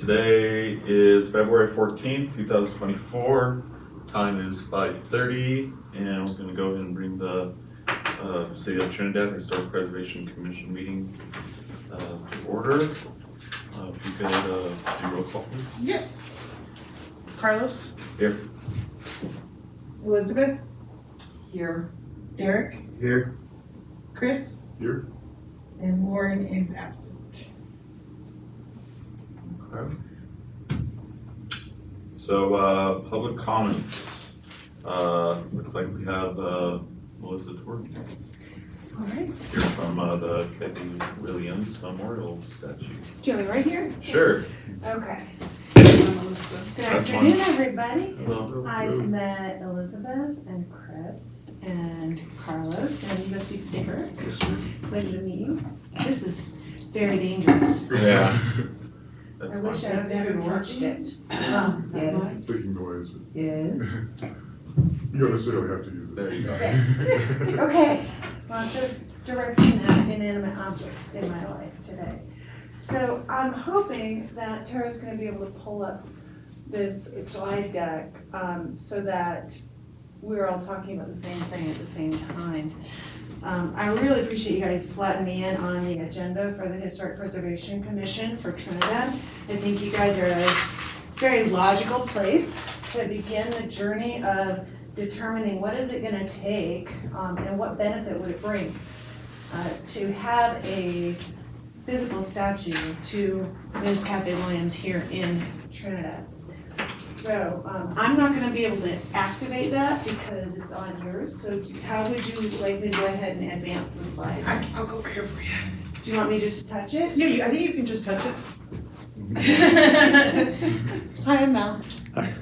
Today is February 14th, 2024. Time is 5:30, and we're going to go ahead and bring the City of Trinidad Historic Preservation Commission meeting to order. If you could do roll call, please. Yes. Carlos? Here. Elizabeth? Here. Derek? Here. Chris? Here. And Lauren is absent. Okay. So, public comments. Looks like we have Melissa Torton All right. here from the Kathy Williams Memorial Statue. Do you want me right here? Sure. Okay. Melissa. Good That's afternoon, everybody. Hello. I've met Elizabeth and Chris and Carlos and you guys speak to Derek. Pleasure to meet you. This is very dangerous. Yeah. That's I wish I fine. had never watched it. Yes. Speaking noise. Yes. You don't necessarily have to use it. There you go. Stay. Okay. Lots of direction at inanimate objects in my life today. So I'm hoping that Tara's going to be able to pull up this slide deck so that we're all talking about the same thing at the same time. I really appreciate you guys letting me in on the agenda for the Historic Preservation Commission for Trinidad. I think you guys are a very logical place to begin the journey of determining what is it going to take and what benefit would it bring to have a physical statue to Ms. Kathy Williams here in Trinidad. So I'm not going to be able to activate that because it's on yours. So how would you like me to go ahead and advance the slides? I'll go over here for you. Do you want me just to touch it? Yeah, I think you can just touch it. Hi, I'm Mel. Hi.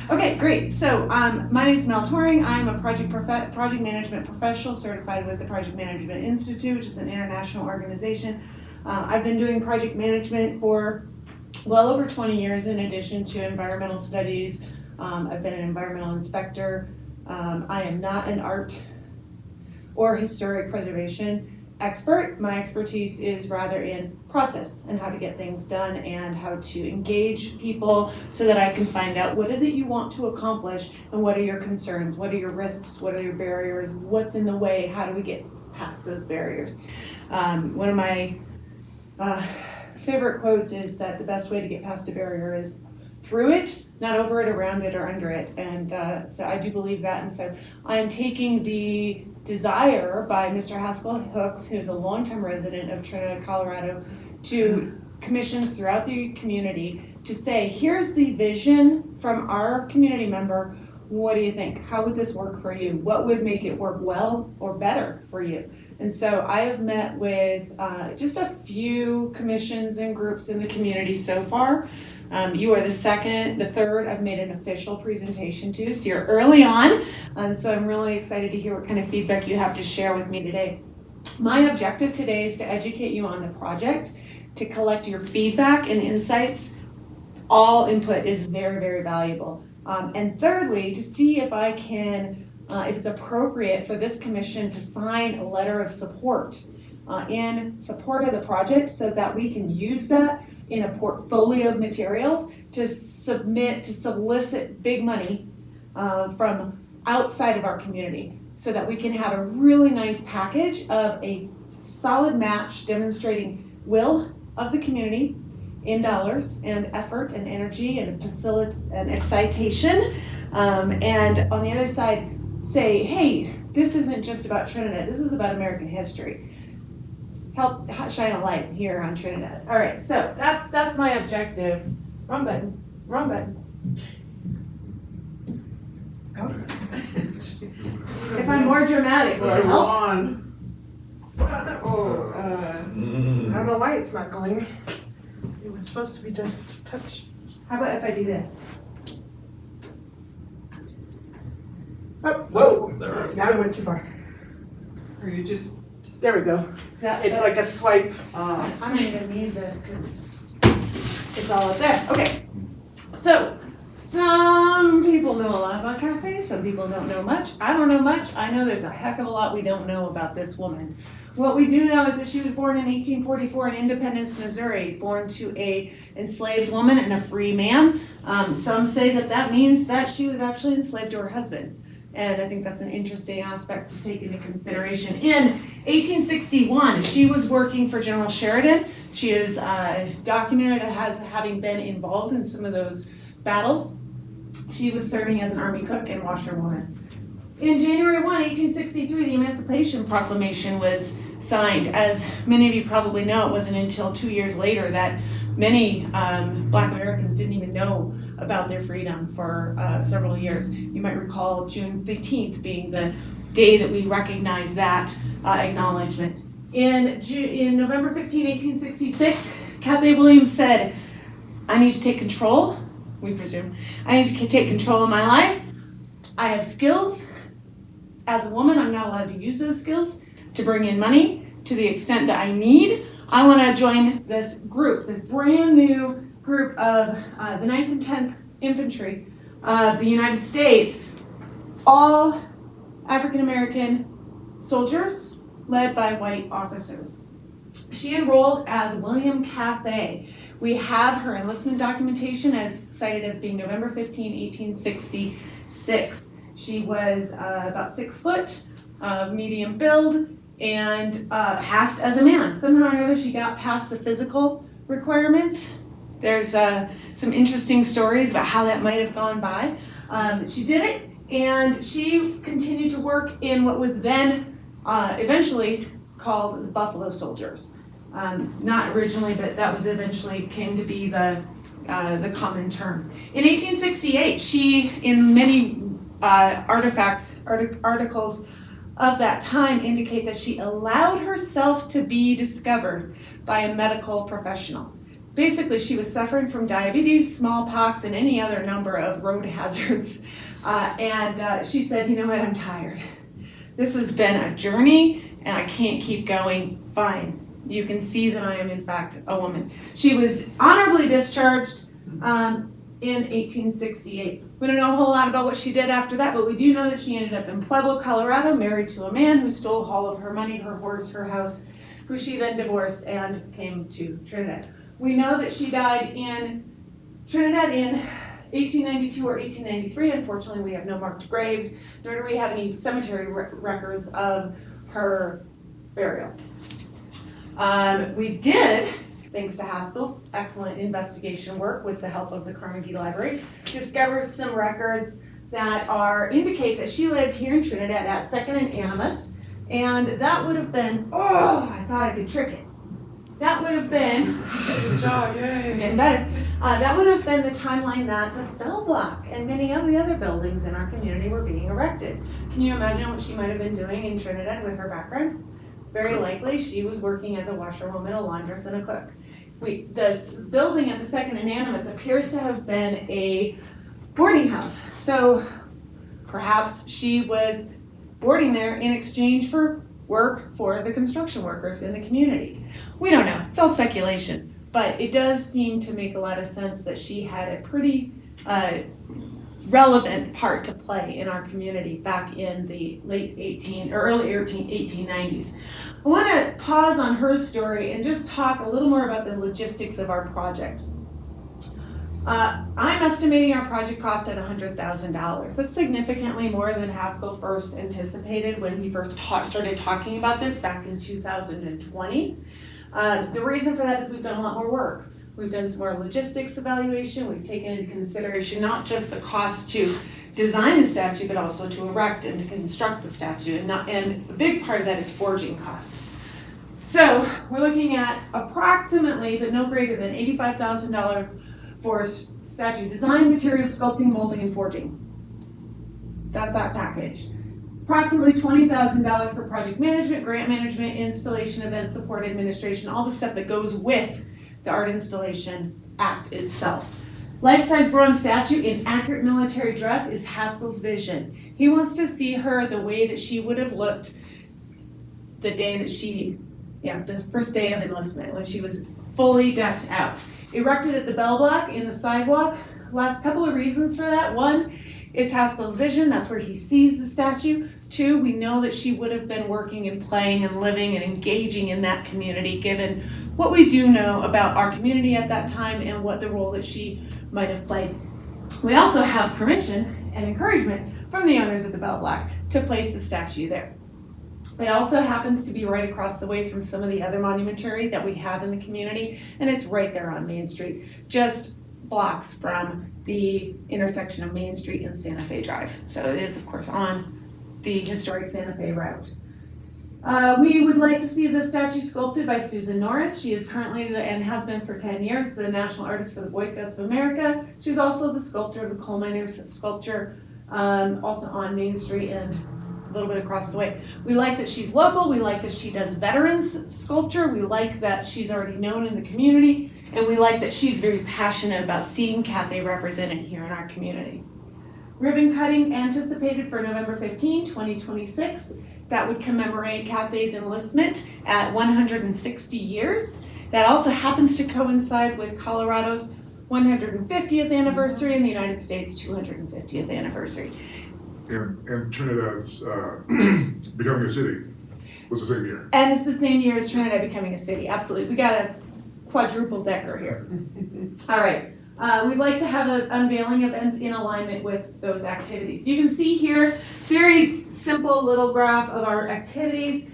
Okay, great. So my name is Mel Turing. I'm a project management professional certified with the Project Management Institute, which is an international organization. I've been doing project management for well over 20 years in addition to environmental studies. I've been an environmental inspector. I am not an art or historic preservation expert. My expertise is rather in process and how to get things done and how to engage people so that I can find out what is it you want to accomplish and what are your concerns, what are your risks, what are your barriers, what's in the way, how do we get past those barriers. One of my favorite quotes is that the best way to get past a barrier is through it, not over it, around it, or under it. And so I do believe that. And so I am taking the desire by Mr. Haskell Hooks, who's a longtime resident of Trinidad, Colorado, to commissions throughout the community to say, here's the vision from our community member. What do you think? How would this work for you? What would make it work well or better for you? And so I have met with just a few commissions and groups in the community so far. You are the third I've made an official presentation to, so you're early on. And so I'm really excited to hear what kind of feedback you have to share with me today. My objective today is to educate you on the project, to collect your feedback and insights. All input is very, very valuable. And thirdly, to see if I can if it's appropriate for this commission to sign a letter of support in support of the project so that we can use that in a portfolio of materials to solicit big money from outside of our community so that we can have a really nice package of a solid match demonstrating will of the community in dollars and effort and energy and excitation. And on the other side, say, hey, this isn't just about Trinidad, this is about American history. Help shine a light here on Trinidad. All right, so that's my objective. Wrong button. If I'm more dramatic, will it help? On. I don't know why it's not going. It was supposed to be just touch. How about if I do this? Oh, whoa. There. Now I went too far. Or you just, There we go. Is that It's like a swipe. I don't even need this because it's all up there. Okay, so some people know a lot about Kathy, some people don't know much. I don't know much. I know there's a heck of a lot we don't know about this woman. What we do know is that she was born in 1844 in Independence, Missouri, born to a enslaved woman and a free man. Some say that that means that she was actually enslaved to her husband. And I think that's an interesting aspect to take into consideration. In 1861, she was working for General Sheridan. She is documented as having been involved in some of those battles. She was serving as an army cook and washerwoman. In January 1, 1863, the Emancipation Proclamation was signed. As many of you probably know, it wasn't until 2 years later that many Black Americans didn't even know about their freedom for several years. You might recall June 15th being the day that we recognize that acknowledgement. In November 15, 1866, Cathay Williams said, "I need to take control," we presume, "I need to take control of my life. I have skills. As a woman, I'm not allowed to use those skills to bring in money to the extent that I need. I want to join this group, this brand new group of the 9th and 10th Infantry of the United States, all African American soldiers led by white officers." She enrolled as William Cathay. We have her enlistment documentation as cited as being November 15, 1866. She was about 6 foot, medium build, and passed as a man. Somehow or another, she got past the physical requirements. There's some interesting stories about how that might have gone by. She did it, and she continued to work in what was then eventually called the Buffalo Soldiers. Not originally, but that was eventually came to be the common term. In 1868, she, in many articles of that time, indicate that she allowed herself to be discovered by a medical professional. Basically, she was suffering from diabetes, smallpox, and any other number of road hazards. And she said, "You know what, I'm tired. This has been a journey, and I can't keep going. Fine. You can see that I am, in fact, a woman." She was honorably discharged in 1868. We don't know a whole lot about what she did after that, but we do know that she ended up in Pueblo, Colorado, married to a man who stole all of her money, her horse, her house, who she then divorced and came to Trinidad. We know that she died in Trinidad in 1892 or 1893. Unfortunately, we have no marked graves, nor do we have any cemetery records of her burial. We did, thanks to Haskell's excellent investigation work with the help of the Carnegie Library, discover some records that indicate that she lived here in Trinidad at 2nd and Animas, and that would have been, I thought I could trick it. That would have been, Good job, yay. getting better. That would have been the timeline that the Bell Block and many of the other buildings in our community were being erected. Can you imagine what she might have been doing in Trinidad with her background? Very likely she was working as a washerwoman, a laundress, and a cook. This building at the 2nd and Animas appears to have been a boarding house. So perhaps she was boarding there in exchange for work for the construction workers in the community. We don't know, it's all speculation, but it does seem to make a lot of sense that she had a pretty relevant part to play in our community back in the early 1890s. I want to pause on her story and just talk a little more about the logistics of our project. I'm estimating our project cost at $100,000. That's significantly more than Haskell first anticipated when he first started talking about this back in 2020. The reason for that is we've done a lot more work. We've done some more logistics evaluation. We've taken into consideration not just the cost to design the statue, but also to erect and to construct the statue. And a big part of that is forging costs. So we're looking at approximately, but no greater than $85,000 for statue design, material, sculpting, molding, and forging. That's that package. Approximately $20,000 for project management, grant management, installation, event support, administration, all the stuff that goes with the Art Installation Act itself. Life-size bronze statue in accurate military dress is Haskell's vision. He wants to see her the way that she would have looked the day that the first day of enlistment, when she was fully decked out. Erected at the Bell Block in the sidewalk. Last couple of reasons for that. One, It's Haskell's vision, that's where he sees the statue. 2, we know that she would have been working and playing and living and engaging in that community, given what we do know about our community at that time and what the role that she might have played. We also have permission and encouragement from the owners of the Bell Black to place the statue there. It also happens to be right across the way from some of the other monumentary that we have in the community, and it's right there on Main Street, just blocks from the intersection of Main Street and Santa Fe Drive. So it is, of course, on the historic Santa Fe route. We would like to see the statue sculpted by Susan Norris. She is currently and has been for 10 years, the National Artist for the Boy Scouts of America. She's also the sculptor of the Coal Miners Sculpture, also on Main Street and a little bit across the way. We like that she's local. We like that she does veterans sculpture. We like that she's already known in the community. And we like that she's very passionate about seeing Cathay represented here in our community. Ribbon cutting anticipated for November 15, 2026. That would commemorate Cathay's enlistment at 160 years. That also happens to coincide with Colorado's 150th anniversary and the United States' 250th anniversary. And Trinidad's becoming a city was the same year. And it's the same year as Trinidad becoming a city, absolutely. We got a quadruple decker here. All right, we'd like to have an unveiling events in alignment with those activities. You can see here, very simple little graph of our activities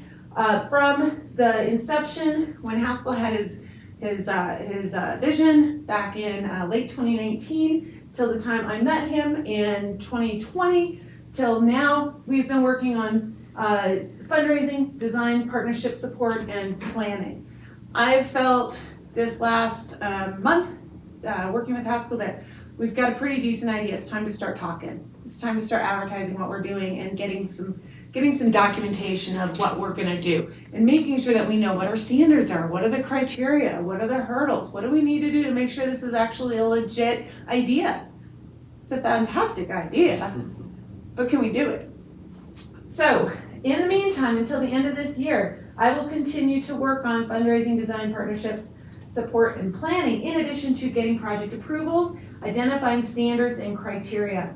from the inception when Haskell had his vision back in late 2019 till the time I met him in 2020 till now. We've been working on fundraising, design, partnership support, and planning. I've felt this last month working with Haskell that we've got a pretty decent idea. It's time to start talking. It's time to start advertising what we're doing and getting some documentation of what we're gonna do and making sure that we know what our standards are, what are the criteria, what are the hurdles, what do we need to do to make sure this is actually a legit idea. It's a fantastic idea, but can we do it? So, in the meantime, until the end of this year, I will continue to work on fundraising, design partnerships, support, and planning, in addition to getting project approvals, identifying standards and criteria.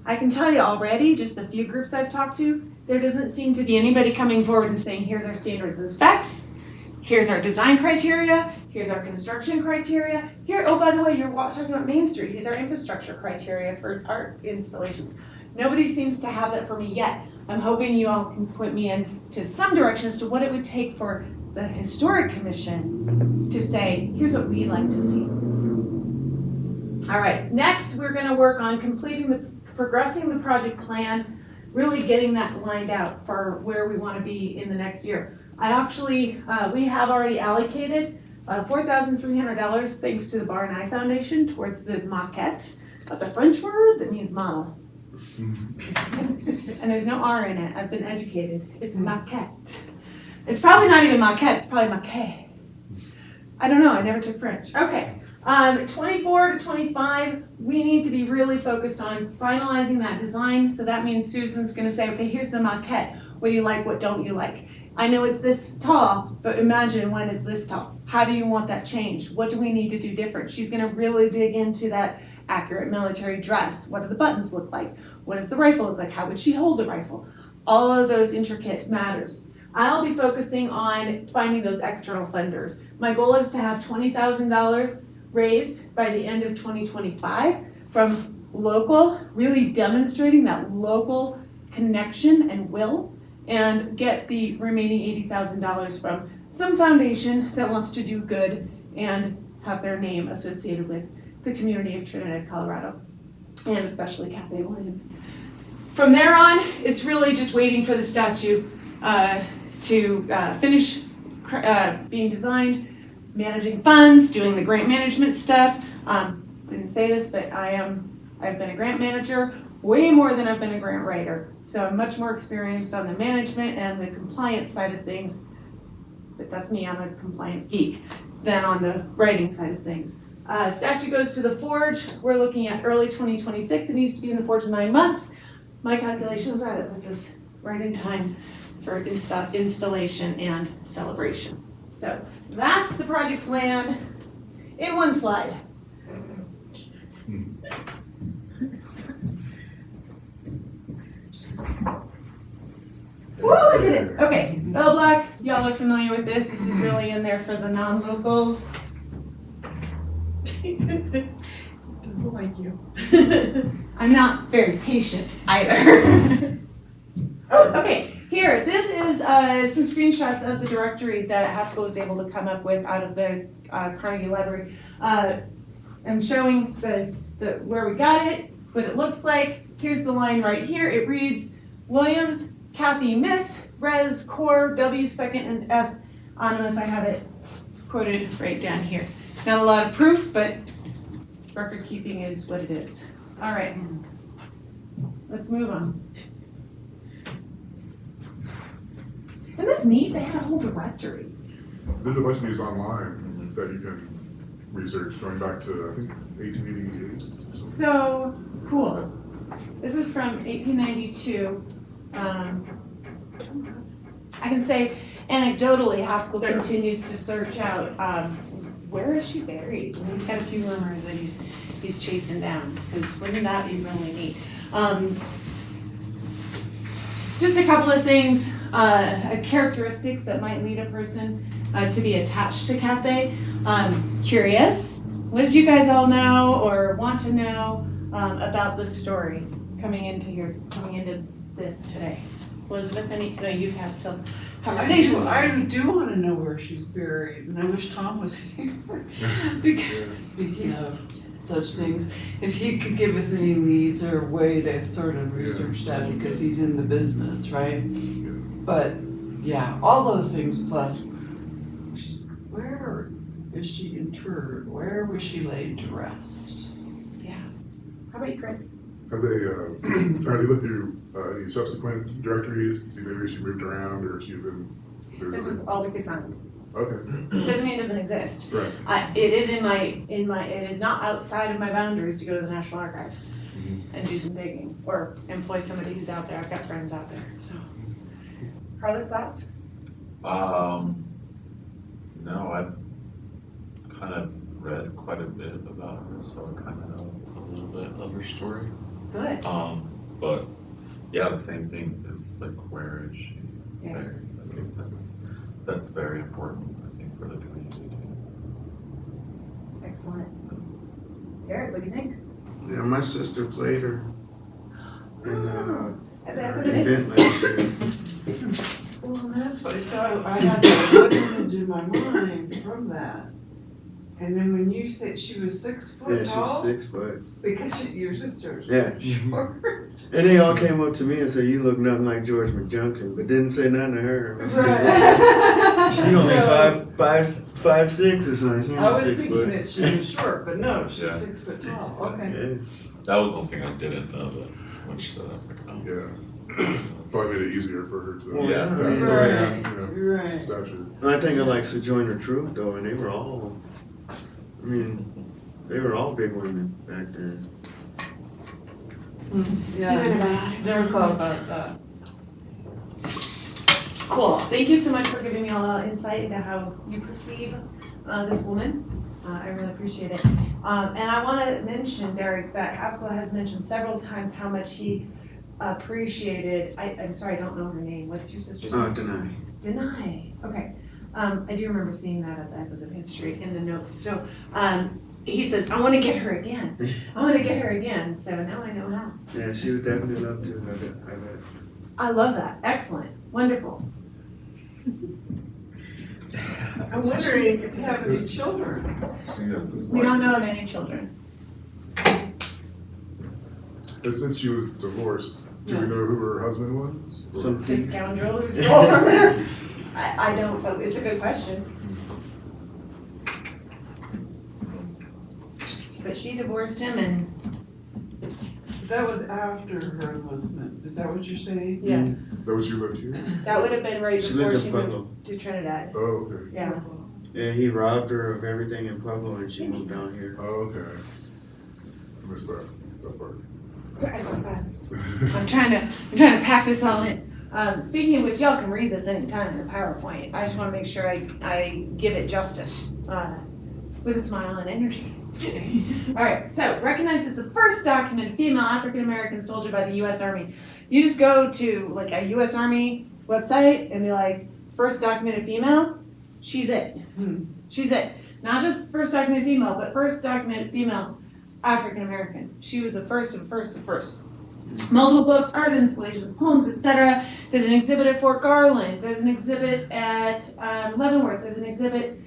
I can tell you already, just a few groups I've talked to, there doesn't seem to be anybody coming forward and saying, here's our standards and specs, here's our design criteria, here's our construction criteria, here, oh, by the way, you're talking about Main Street, here's our infrastructure criteria for art installations. Nobody seems to have that for me yet. I'm hoping you all can point me in to some direction as to what it would take for the Historic Commission to say, here's what we'd like to see. All right, next we're gonna work on progressing the project plan, really getting that lined out for where we wanna be in the next year. We have already allocated $4,300 thanks to the Bar and I Foundation towards the maquette. That's a French word that means model. And there's no R in it, I've been educated. It's maquette. It's probably not even maquette, it's probably maquet. I don't know, I never took French. Okay, 24 to 25, we need to be really focused on finalizing that design. So that means Susan's gonna say, okay, here's the maquette. What do you like, what don't you like? I know it's this tall, but imagine when it's this tall. How do you want that changed? What do we need to do different? She's gonna really dig into that accurate military dress. What do the buttons look like? What does the rifle look like? How would she hold the rifle? All of those intricate matters. I'll be focusing on finding those external funders. My goal is to have $20,000 raised by the end of 2025 from local, really demonstrating that local connection and will, and get the remaining $80,000 from some foundation that wants to do good and have their name associated with the community of Trinidad, Colorado, and especially Cathay Williams. From there on, it's really just waiting for the statue to finish being designed, managing funds, doing the grant management stuff. Didn't say this, but I've been a grant manager way more than I've been a grant writer. So I'm much more experienced on the management and the compliance side of things, but that's me, I'm a compliance geek, than on the writing side of things. Statue goes to the forge. We're looking at early 2026. It needs to be in the forge in 9 months. My calculations are that puts us right in time for installation and celebration. So that's the project plan in one slide. Woo, I did it. Okay, Bell Black, y'all are familiar with this. This is really in there for the non-locals. Doesn't like you. I'm not very patient either. Oh, okay. Here, this is some screenshots of the directory that Haskell was able to come up with out of the Carnegie Library. I'm showing the where we got it, what it looks like. Here's the line right here. It reads Williams, Kathy, Miss, Res, Core, W, second, and S, anonymous. I have it quoted right down here. Not a lot of proof, but record keeping is what it is. All right, let's move on. Isn't this neat? They had a whole directory. There's a bunch of these online that you can research going back to, I think, 1888. So cool. This is from 1892. I can say anecdotally, Haskell continues to search out where is she buried? And he's got a few rumors that he's chasing down. Because wouldn't that be really neat? Just a couple of things, characteristics that might lead a person to be attached to Cathay. Curious. What did you guys all know or want to know about this story coming into this today? Elizabeth, no, you've had some conversations. I do want to know where she's buried, and I wish Tom was here. Because speaking of such things, if he could give us any leads or a way to sort of research that, because he's in the business, right? But yeah, all those things plus, where is she interred? Where was she laid to rest? Yeah. How about you, Chris? Have they looked through any subsequent directories to see maybe she moved around or if she's been? This was all we could find. Okay. Doesn't mean it doesn't exist. Right. It is it is not outside of my boundaries to go to the National Archives and do some digging or employ somebody who's out there. I've got friends out there, so. Carlos, thoughts? No, I've kind of read quite a bit about her, so I kind of know a little bit of her story. Good. But yeah, the same thing is like, where is she Yeah. buried? I think that's very important, I think, for the community too. Excellent. Derek, what do you think? Yeah, my sister played her in That was an it. event last year. Well, that's what, so I had that image in my mind from that. And then when you said she was 6 foot Yeah, she tall, was 6 foot. because your sister's Yeah. short. And they all came up to me and said, "You look nothing like George McJunkin," but didn't say nothing to her. Right. She only So, 5'6" or something. She I was was 6 thinking foot. that she was short, but no, she's Yeah. 6 foot tall. Okay. Yeah. That was one thing I didn't know, but which I was like, oh. Yeah. Probably made it easier for her to. Well, Yeah. I mean, Right, Yeah. you're right. Stature. And I think of like Sojourner Truth though, and they were all, I mean, they were all big women back then. Yeah, never thought about that. Cool. Thank you so much for giving me all insight into how you perceive this woman. I really appreciate it. And I want to mention, Derek, that Haskell has mentioned several times how much he appreciated. I'm sorry, I don't know her name. What's your sister's name? Denai. Denai. Okay. I do remember seeing that at the Echoes of History in the notes. So he says, I want to get her again. I want to get her again. So now I know how. Yeah, she would definitely love to. I bet. I love that. Excellent. Wonderful. I'm wondering if you have any children. She is We don't know of any children. And since she was divorced, do we know who her husband was? Or- Some The scoundrel who stole from her? I don't, but it's a good question. But she divorced him and, That was after her enlistment. Is that what you're saying? yes, That was you lived here? that would have been right She before lived she in Pueblo. moved to Trinidad. Oh, okay. Yeah. Yeah, he robbed her of everything in Pueblo and she moved down here. Oh, okay. I missed that part. Sorry, I went fast. I'm trying to pack this all in. Speaking of which, y'all can read this anytime in the PowerPoint. I just want to make sure I give it justice with a smile and energy. All right, so recognized as the first documented female African American soldier by the U.S. Army. You just go to like a U.S. Army website and be like, first documented female, she's it. She's it. Not just first documented female, but first documented female African American. She was the first of the first. Multiple books, art installations, poems, etc. There's an exhibit at Fort Garland. There's an exhibit at Leavenworth. There's an exhibit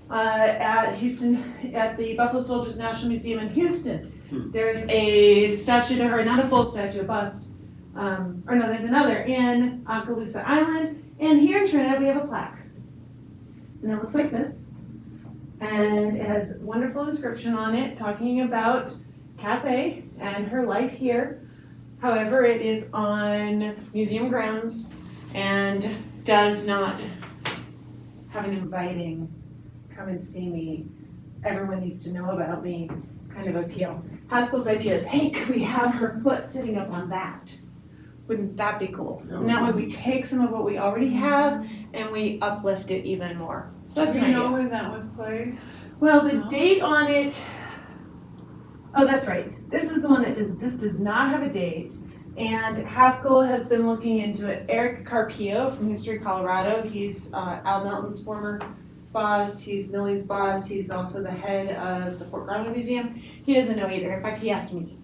at Houston, at the Buffalo Soldiers National Museum in Houston. There's a statue to her, not a full statue, a bust. There's another in Okaloosa Island. And here in Trinidad, we have a plaque. And it looks like this. And it has a wonderful inscription on it talking about Cathay and her life here. However, it is on museum grounds and does not have an inviting, come and see me, everyone needs to know about me kind of appeal. Haskell's idea is, hey, could we have her foot sitting up on that? Wouldn't that be cool? And that way we take some of what we already have and we uplift it even more. So that's Do an we idea. know when that was placed? Well, the No. date on it, oh, that's right. This is the one that this does not have a date. And Haskell has been looking into it. Eric Carpio from History Colorado, he's Al Melton's former boss, he's Millie's boss, he's also the head of the Fort Garland Museum. He doesn't know either. In fact, he asked me.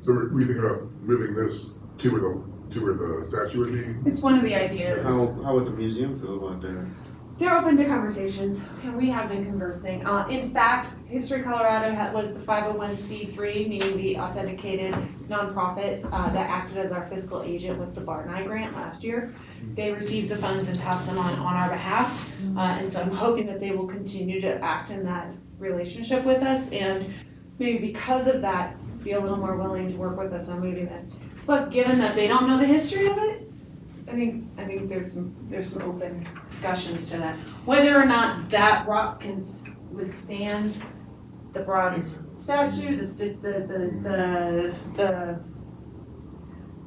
So we think about moving this to where the statue would be? It's one of the ideas. How would the museum feel about that? They're open to conversations, and we have been conversing. In fact, History Colorado was the 501c3, meaning the authenticated nonprofit that acted as our fiscal agent with the Barney grant last year. They received the funds and passed them on our behalf, and so I'm hoping that they will continue to act in that relationship with us, and maybe because of that, be a little more willing to work with us on moving this. Plus, given that they don't know the history of it, I think there's some open discussions to that. Whether or not that rock can withstand the bronze statue, the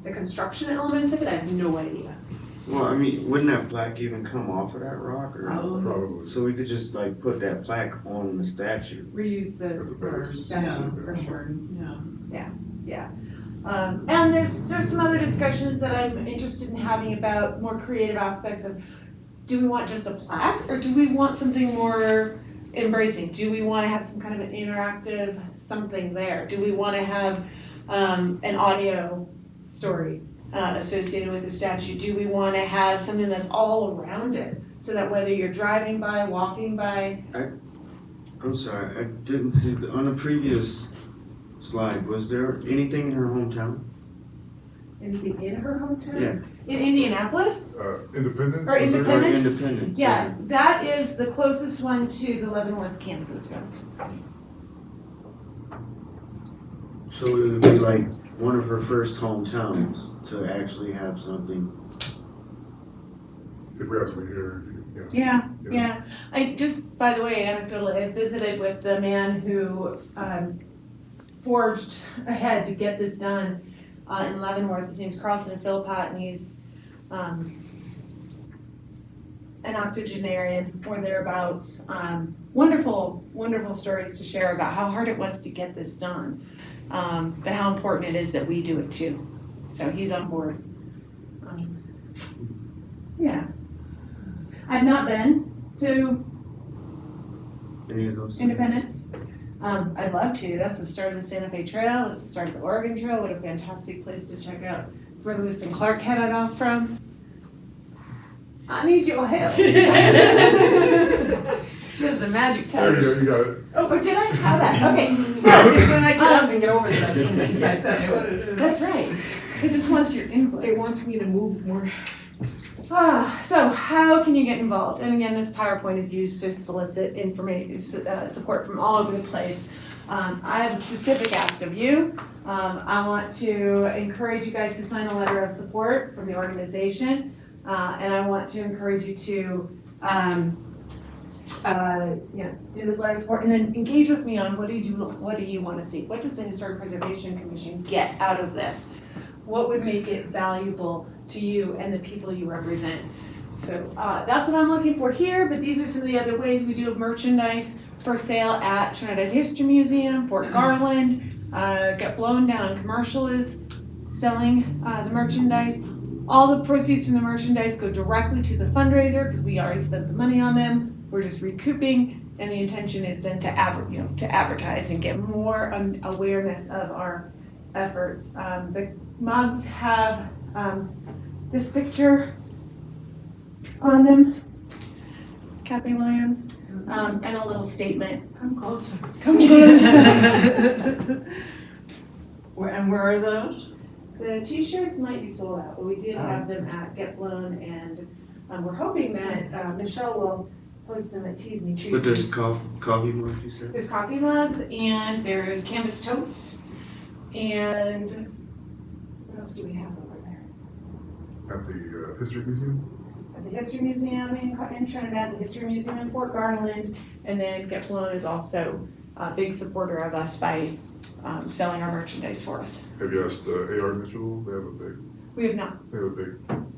construction elements of it, I have no idea. Well, I mean, wouldn't that plaque even come off of that rock, or? Probably. So we could just like put that plaque on the statue. Reuse At the base. statue, for sure, yeah. And there's some other discussions that I'm interested in having about more creative aspects of, do we want just a plaque or do we want something more embracing? Do we want to have some kind of an interactive something there? Do we want to have an audio story associated with the statue? Do we want to have something that's all around it so that whether you're driving by, walking by? I'm sorry, I didn't see, on the previous slide, was there anything in her hometown? Anything in her hometown? Yeah. In Indianapolis? Independence? Or was there? Independence? Or Independence? Yeah, that is the closest one to the Leavenworth, Kansas one. So it would be like one of her first hometowns to actually have something. If we had something here, Yeah. I just, by the way, anecdotally, I visited with the man who forged ahead to get this done in Leavenworth. His name's Carlton Philpott, and he's an octogenarian or thereabouts. Wonderful, wonderful stories to share about how hard it was to get this done, but how important it is that we do it too. So he's on board. Yeah. I've not been to Any of those? Independence. I'd love to. That's the start of the Santa Fe Trail. That's the start of the Oregon Trail. What a fantastic place to check out. It's where Lewis and Clark headed off from. I need your help. She has the magic touch. there you go, you got it. Oh, but did I have that? Okay, so It's when I get up and get over that. That's what it is. that's right. It just wants your input. It wants me to move more. So how can you get involved? And again, this PowerPoint is used to solicit information, support from all over the place. I have a specific ask of you. I want to encourage you guys to sign a letter of support from the organization. And I want to encourage you to do this letter of support and then engage with me on what do you want to see? What does the Historic Preservation Commission get out of this? What would make it valuable to you and the people you represent? So that's what I'm looking for here, but these are some of the other ways we do have merchandise for sale at Trinidad History Museum, Fort Garland. Got Blown Down Commercial is selling the merchandise. All the proceeds from the merchandise go directly to the fundraiser because we already spent the money on them. We're just recouping, and the intention is then to advertise and get more awareness of our efforts. The mugs have this picture on them, Kathy Williams, and a little statement. Come closer. Come closer. And where are those? The t-shirts might be sold out, but we did have them at Get Blown, and we're hoping that Michelle will post them at Tease Me Trees. But there's coffee mugs, you said? There's coffee mugs, and there's canvas totes, and what else do we have over there? At the History Museum? At the History Museum in Trinidad, the History Museum in Fort Garland, and then Get Blown is also a big supporter of us by selling our merchandise for us. Have you asked AR Mitchell? They have a big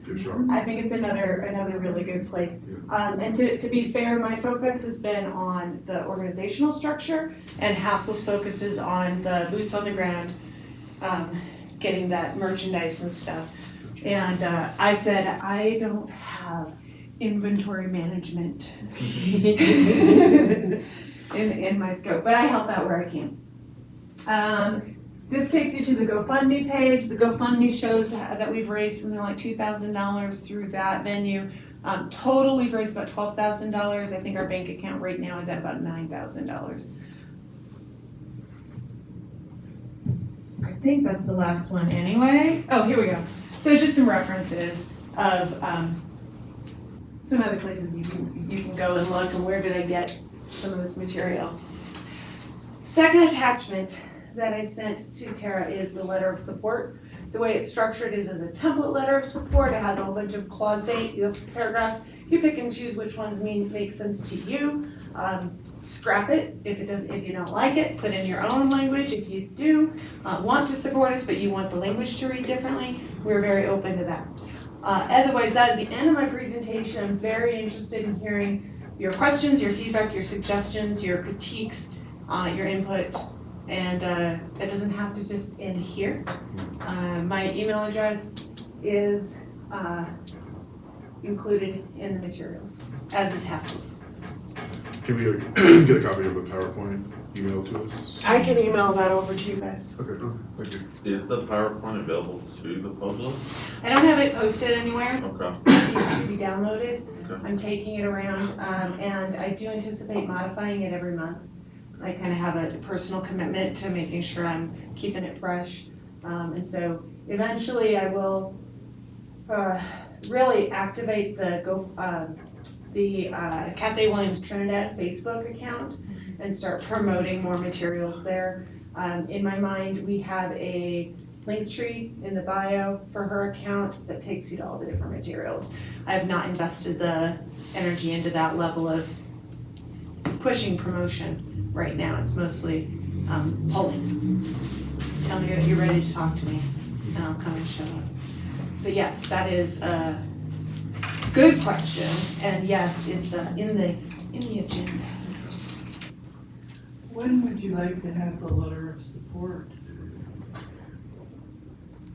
gift shop. I think it's another really good place. And to be fair, my focus has been on the organizational structure, and Haskell's focus is on the boots on the ground, getting that merchandise and stuff. And I said, I don't have inventory management in my scope, but I help out where I can. This takes you to the GoFundMe page. The GoFundMe shows that we've raised something like $2,000 through that venue. Total, we've raised about $12,000. I think our bank account right now is at about $9,000. I think that's the last one anyway. Oh, here we go. So just some references of some other places you can go and look, and where did I get some of this material. Second attachment that I sent to Tara is the letter of support. The way it's structured is as a template letter of support. It has a whole bunch of paragraphs. You pick and choose which ones make sense to you. Scrap it if you don't like it. Put in your own language. If you do want to support us, but you want the language to read differently, we're very open to that. Otherwise, that is the end of my presentation. I'm very interested in hearing your questions, your feedback, your suggestions, your critiques, your input, and it doesn't have to just end here. My email address is included in the materials, as is Haskell's. Can we get a copy of the PowerPoint emailed to us? I can email that over to you guys. Okay, thank you. Is the PowerPoint available to the public? I don't have it posted anywhere. Okay. It should be downloaded. Okay. I'm taking it around, and I do anticipate modifying it every month. I kind of have a personal commitment to making sure I'm keeping it fresh. And so eventually I will really activate the Cathay Williams Trinidad Facebook account and start promoting more materials there. In my mind, we have a link tree in the bio for her account that takes you to all the different materials. I have not invested the energy into that level of pushing promotion right now. It's mostly polling. Tell me you're ready to talk to me, and I'll come and show up. But yes, that is a good question, and yes, it's in the agenda. When would you like to have the letter of support?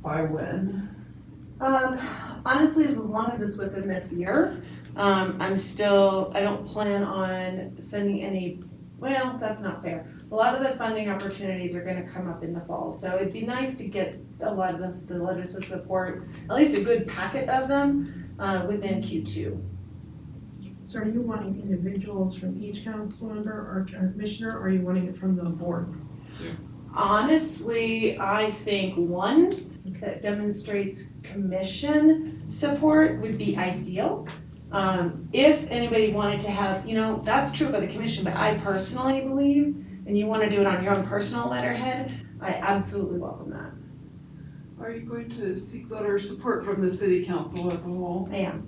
By when? Honestly, as long as it's within this year. I don't plan on sending any, well, that's not fair. A lot of the funding opportunities are gonna come up in the fall, so it'd be nice to get a lot of the letters of support, at least a good packet of them, within Q2. So are you wanting individuals from each council member or commissioner, or are you wanting it from the board? Honestly, I think one that demonstrates commission support would be ideal. If anybody wanted to have, that's true about the commission, but I personally believe, and you wanna do it on your own personal letterhead, I absolutely welcome that. Are you going to seek letter of support from the city council as a whole? I am.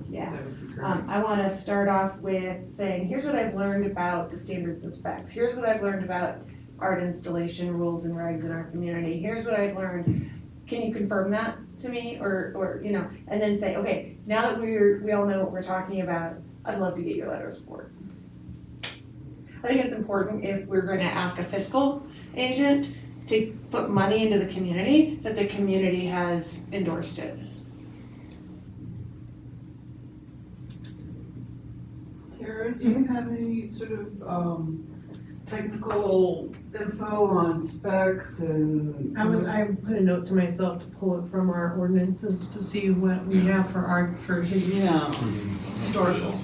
Yeah. That would be great. I want to start off with saying, here's what I've learned about the standards and specs. Here's what I've learned about art installation rules and regs in our community. Here's what I've learned. Can you confirm that to me? Or and then say, okay, now that we all know what we're talking about, I'd love to get your letter of support. I think it's important if we're going to ask a fiscal agent to put money into the community, that the community has endorsed it. Tara, do you have any sort of, technical info on specs and? I put a note to myself to pull it from our ordinances to see what we have for his Yeah, historical.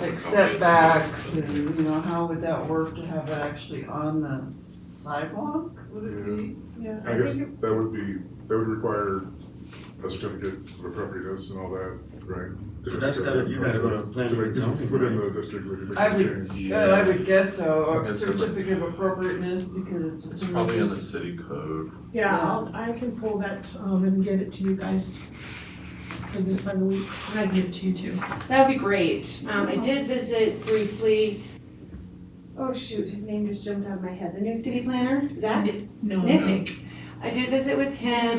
like setbacks and, you know, how would that work to have it actually on the sidewalk, would it be? Yeah, I guess that would require a certificate of appropriateness and all that, right? But that's gotta, you gotta go to planning and Because it's zoning. within the district, we can make I a would, change. I would guess so, a It's certificate of appropriateness, because It's probably in the city code. Yeah, I can pull that, and get it to you guys for the week, and I can give it to you too. That would be great. I did visit briefly, oh shoot, his name just jumped out of my head, the new city planner, Zach? No, Nick. I did visit with him,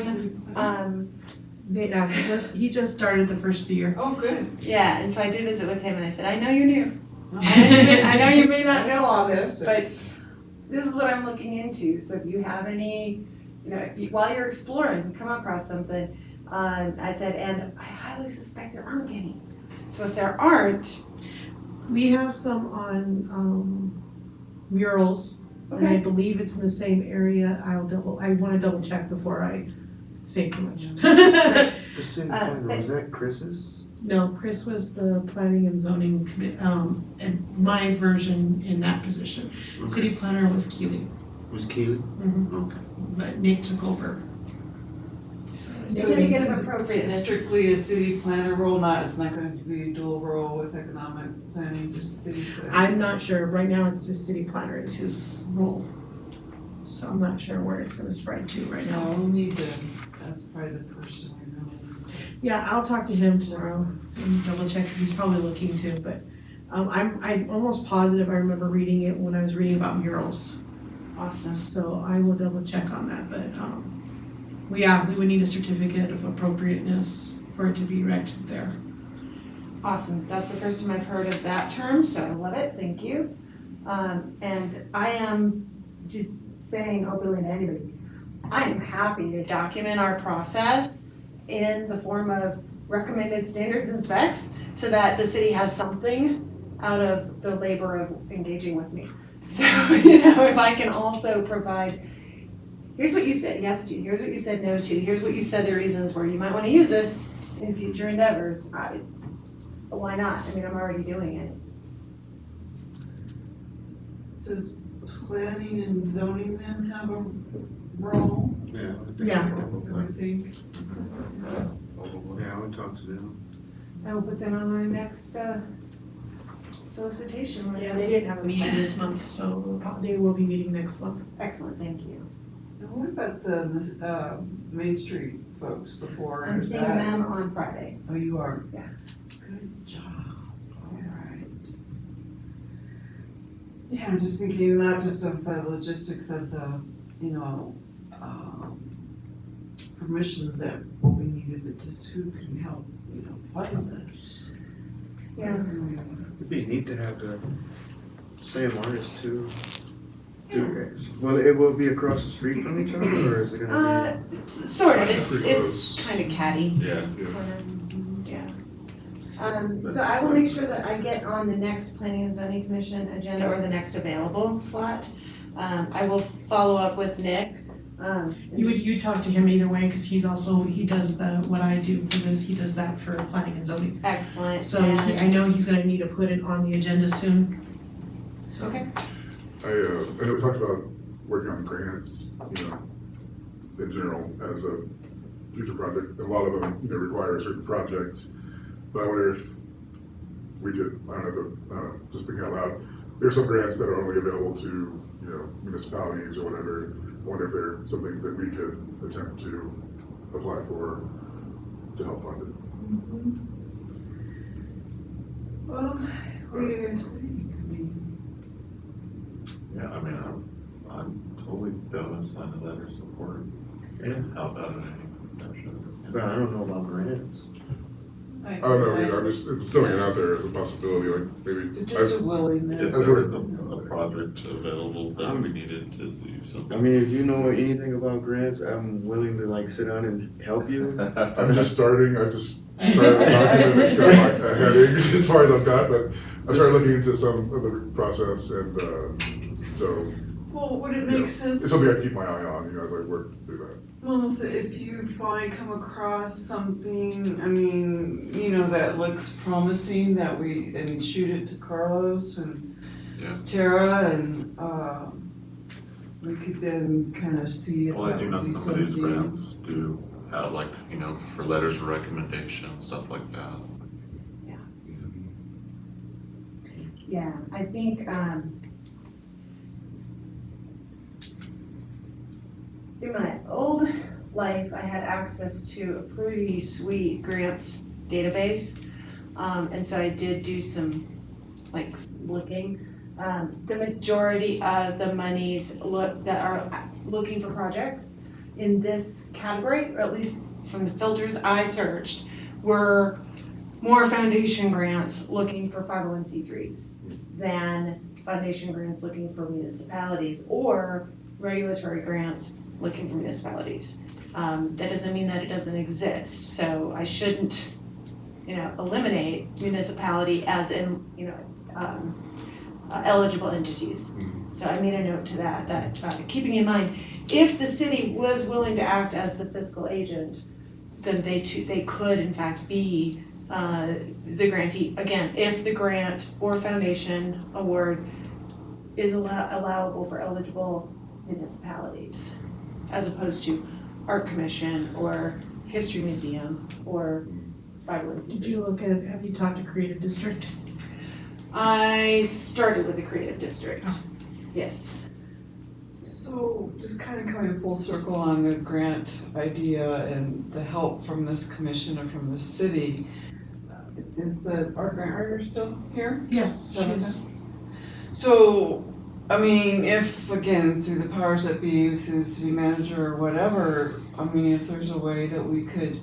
he just started the first of the year. Oh, good. yeah, and so I did visit with him and I said, I know you're new. I know you may not know all this, but this is what I'm looking into. So if you have any, you know, while you're exploring, you come across something, I said, and I highly suspect there aren't any. So if there aren't, We have some on, murals, and I okay, believe it's in the same area. I wanna double check before I say too much. The city planner, was that Chris's? No, Chris was the planning and zoning and my version in that position. City planner was Keely, Was Keely? mhm, Okay. but Nick took over. certificate of It's appropriateness. strictly a city planner role, it's not going to be a dual role with economic planning, just city planning. I'm not sure, right now it's just city planner is his role. So I'm not sure where it's gonna spread to right now. No, we need to, that's probably the person we know. Yeah, I'll talk to him tomorrow and double check, because he's probably looking too, but I'm almost positive I remember reading it when I was reading about murals. Awesome. So I will double check on that, but, we would need a certificate of appropriateness for it to be erected there. Awesome. That's the first time I've heard of that term, so I love it. Thank you. And I am just saying openly to anybody, I am happy to document our process in the form of recommended standards and specs so that the city has something out of the labor of engaging with me. So, you know, if I can also provide, here's what you said yes to, here's what you said no to, here's what you said the reasons where you might want to use this in future endeavors. Why not? I mean, I'm already doing it. Does planning and zoning then have a role, Yeah. Yeah. I think? Yeah, I would talk to them. I will put them on our next solicitation list. Yeah, they didn't have a meeting this month, so they will be meeting next month. Excellent, thank you. And what about the Main Street folks, the board? I'm is seeing that- them on Friday. Oh, you are? Yeah. Good job, all right. Yeah, I'm just thinking not just of the logistics of the, you know, permissions that will be needed, but just who can help, you know, fund this. Yeah. It'd be neat to have the same artist too. Well, it will be across the street from each other, or is it gonna Sort of, it's Pretty kind of catty. Yeah. Yeah. So I will make sure that I get on the next planning and zoning commission agenda or the next available slot. I will follow up with Nick. You talk to him either way, because he does what I do for this, he does that for planning and zoning. Excellent. So and- I know he's gonna need to put it on the agenda soon. So, Okay. I know we talked about working on grants, you know, in general, as a future project. A lot of them, you know, require a certain project. But I wonder if we could, I don't know, just thinking out loud, there's some grants that are only available to, you know, municipalities or whatever. I wonder if there are some things that we could attempt to apply for to help fund it. Well, what do you guys think? I mean, Yeah, I mean, I'm totally down to sign a letter of support. Yeah. Help out in any fashion. But I don't know about grants. I don't know either, I'm just throwing it out there as a possibility, like maybe. Just a willingness. If there is a project project available that we needed to do I something. mean, if you know anything about grants, I'm willing to like sit down and help you. I'm just starting, I just started a document, it's kind of like a headache as far as I've got, but I started looking into some of the process and, so Well, would it Yeah. make sense? it's something I keep my eye on, as I work through that. Melissa, if you come across something, I mean, that looks promising, that shoot it to Carlos and Yeah. Tara, and, we could then kind of see if Well, I that do know would be some of these something. grants do have like, for letters of recommendation, stuff like that. Yeah. Yeah, I think, in my old life, I had access to a pretty sweet grants database. And so I did do some looking. The majority of the monies that are looking for projects in this category, or at least from the filters I searched, were more foundation grants looking for 501c3s than foundation grants looking for municipalities or regulatory grants looking for municipalities. That doesn't mean that it doesn't exist, so I shouldn't, eliminate municipality as in, eligible entities. So I made a note to that keeping in mind, if the city was willing to act as the fiscal agent, then they could in fact be the grantee. Again, if the grant or foundation award is allowable for eligible municipalities, as opposed to art commission or history museum or 501c3. Did you have you talked to Creative District? I started with the creative district, yes. So, just kind of coming full circle on the grant idea and the help from this commission or from the city, is our grant writer still here? Yes, she is. So, I mean, if, again, through the powers that be, through the city manager or whatever, I mean, if there's a way that we could,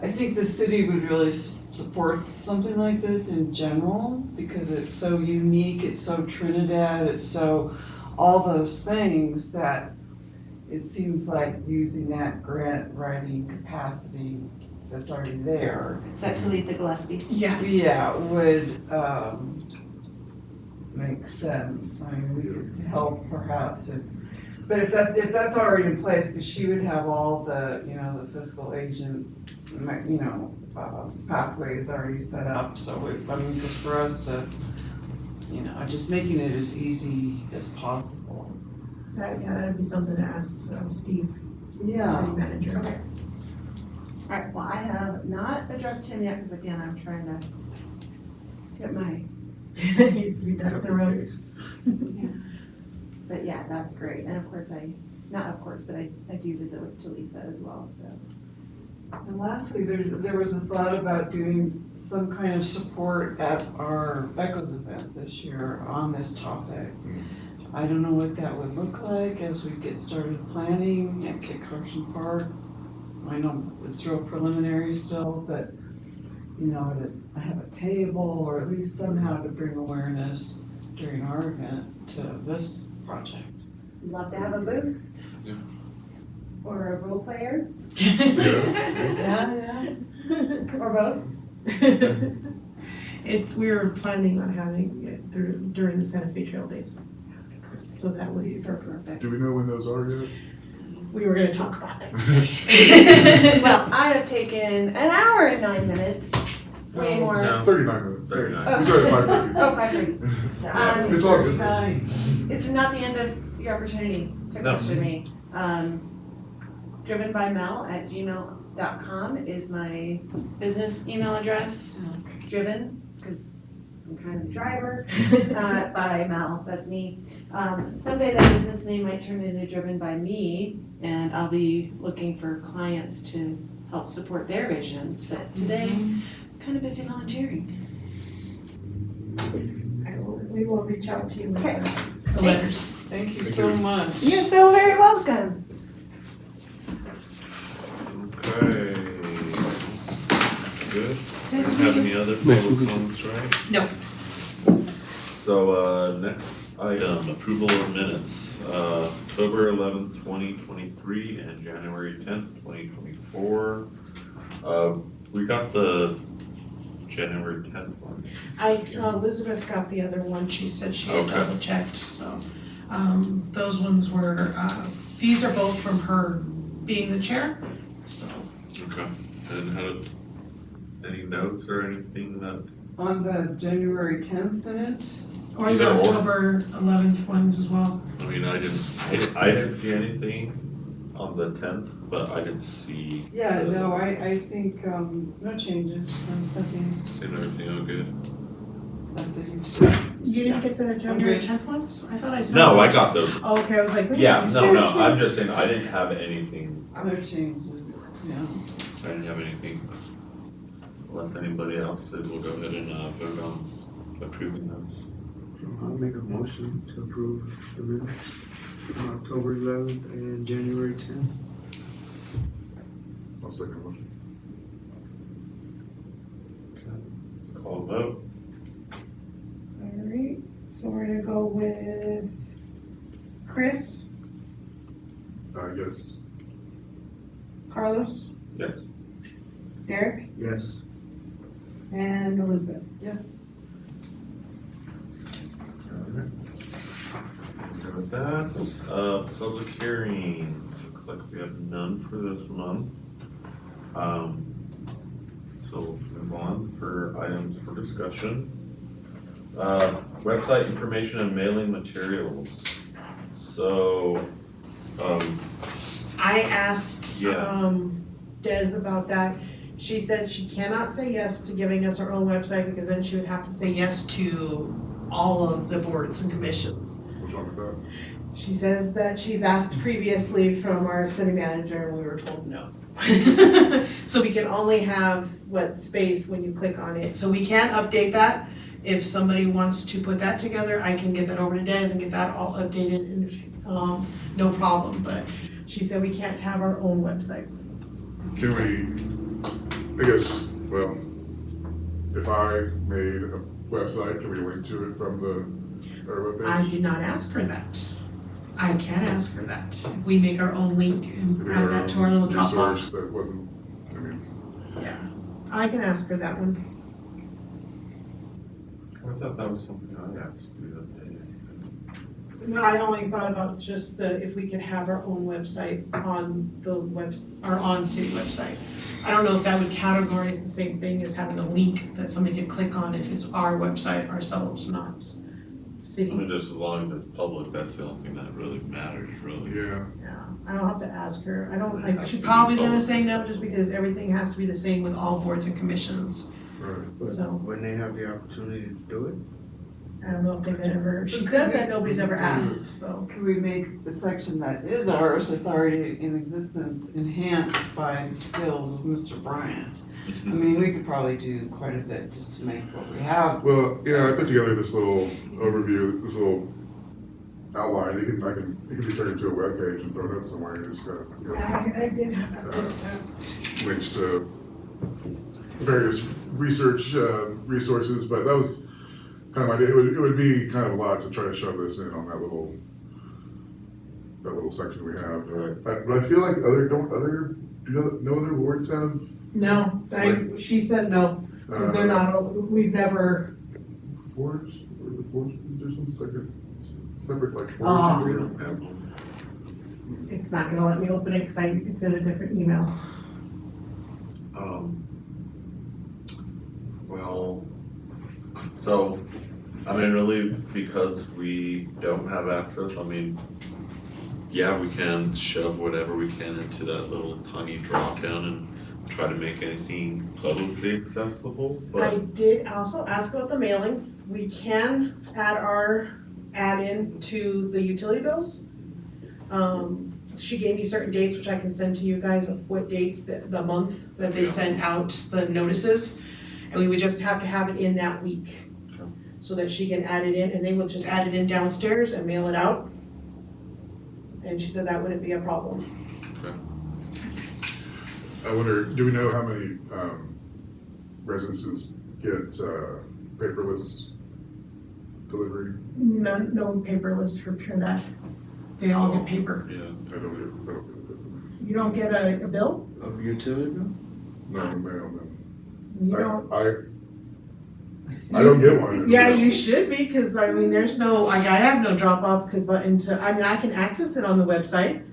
I think the city would really support something like this in general, because it's so unique, it's so Trinidad, it's so all those things that it seems like using that grant writing capacity that's already there. Is that Talitha Gillespie? Yeah. Yeah, would make sense. I mean, we could help perhaps but if that's already in place, because she would have all the, the fiscal agent, pathways already set up, so just for us to, just making it as easy as possible. That'd be something to ask Steve, the city manager. Okay. Alright, well, I have not addressed him yet, because again, I'm trying to get my, Your ducks in a row. but yeah, that's great, and of course I do visit with Talitha as well, so. And lastly, there was a thought about doing some kind of support at our Echoes event this year on this topic. I don't know what that would look like as we get started planning at Kit Carson Park. I know it's real preliminary still, but, to have a table or at least somehow to bring awareness during our event to this project. Love to have a booth. Yeah. Or a role player, Yeah. or both. We were planning on having it during the Santa Fe Trail Days. So that would be perfect. Do we know when those are yet? We were gonna talk about that today. Well, I have taken an hour and 9 minutes, way more. No. 39 minutes. 39. We started at 5:30. Oh, 5:30. It's all good. It's not the end of your opportunity to No. question me. drivenbymel@gmail.com is my business email address. Driven, because I'm kind of a driver, by Mel, that's me. Someday that business name might turn into Driven by Me, and I'll be looking for clients to help support their visions, but today, I'm kind of busy volunteering. We will reach out to you with Okay. the letters. Thank you so much. You're so very welcome. Okay. That's good. It's nice to Don't have meet you. any other Nice to public meet you. comments, right? No. So, next item, approval of minutes, October 11th, 2023 and January 10th, 2024. We got the January 10th one. Elizabeth got the other one, she said she had Okay. double checked, so, those ones were, these are both from her being the chair, so. Okay. And had any notes or anything that, On the January 10th minutes, Or Either the or. October 11th ones as well. I mean, I didn't see anything on the 10th, but I didn't see. yeah, the- no, I think, no changes, nothing, Seen everything all good? nothing. You didn't get the January good. 10th ones? I thought I saw. No, I those. got those. Oh, okay, I was like, wait, Yeah, are you no, serious? I'm just saying, I didn't have anything, No changes, yeah. I didn't have anything. Unless anybody else did, we'll go ahead and vote on approving those. I'll make a motion to approve the minutes from October 11th and January 10th. I'll second motion. Let's call a vote. Alright, so we're gonna go with Chris, Yes. Carlos, Yes. Derek, Yes. and Elizabeth. Yes. Good with that. Public hearings, looks like we have none for this month. So we'll move on for items for discussion. Website information and mailing materials. So, I asked, Yeah. Des about that. She said she cannot say yes to giving us our own website because then she would have to say yes to all of the boards and commissions. What's wrong with that? She says that she's asked previously from our city manager and we were told no. So we can only have space when you click on it. So we can update that. If somebody wants to put that together, I can get that over to Des and get that all updated and, no problem. But she said we can't have our own website. Can we, I guess, well, if I made a website, can we link to it from our I webpage? did not ask her that. I can ask her that. If we make our own link and Maybe add that to our little resource Dropbox. that wasn't, I mean, Yeah, I can ask her that one. I thought that was something I asked you that day. No, I only thought about just if we could have our own website on the or on city website. I don't know if that would categorize the same thing as having a link that somebody could click on if it's our website ourselves, not I city. mean, just as long as it's public, that's the only thing that really matters, really. yeah. Yeah, I'll have to ask her. I don't, It like, has she to be probably's gonna public. say no, just because everything has to be the same with all boards and commissions. Right. But So- when they have the opportunity to do it, I don't know if they've ever, she said that nobody's ever asked, so. Could we make the section that is ours, that's already in existence, enhanced by the skills of Mr. Bryant? I mean, we could probably do quite a bit just to make what we have. Well, yeah, I put together this little overview, this little outline. It can be turned into a web page and thrown up somewhere. And just you know, I did have that. links to various research resources, but that was kind of my idea. It would be kind of a lot to try to shove this in on that little section we have. Right. But I feel like no other boards have. No, she said no, because they're not, we've never, Forge, is there some separate like Forge? Oh. We don't have one. it's not gonna let me open it because it's in a different email. Well, so, I mean, really, because we don't have access, I mean, yeah, we can shove whatever we can into that little tiny drop down and try to make anything publicly accessible, I but, did also ask about the mailing. We can add in to the utility bills. She gave me certain dates, which I can send to you guys of what dates, the month that they Yeah. send out the notices. And we would just have to have it in that week. Okay. So that she can add it in, and they will just add it in downstairs and mail it out. And she said that wouldn't be a problem. I wonder, do we know how many residences get paperless delivery? No paperless for Trinidad. They all get paper. Yeah. I don't get You don't get a bill? Of utility bill? no mail, You no. don't? I don't get one. Yeah, you should be, cause I mean, there's no, like, I have no drop off button to, I mean, I can access it on the website,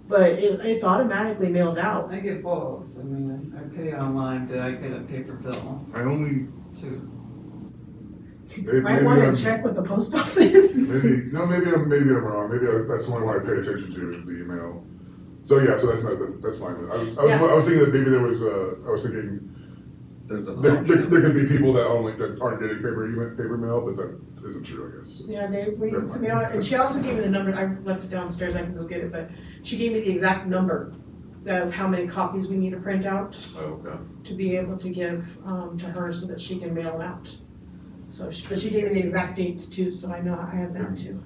but it's automatically mailed out. I get both, I mean, I pay online, but I get a paper bill I only, too. You Maybe- might maybe wanna I'm- check with the post office. maybe I'm wrong. Maybe that's the only one I pay attention to is the email. So yeah, so that's fine. I was thinking that maybe there was, I was thinking There's an there option. could be people that aren't getting paper mail, but that isn't true, I guess. Yeah, we Never submit it, and she also gave me the number, I left it downstairs, I can go get it, but she gave me the exact number of how many copies we need to print out Oh, okay. to be able to give, to her so that she can mail it out. So, but she gave me the exact dates too, so I know I have that too.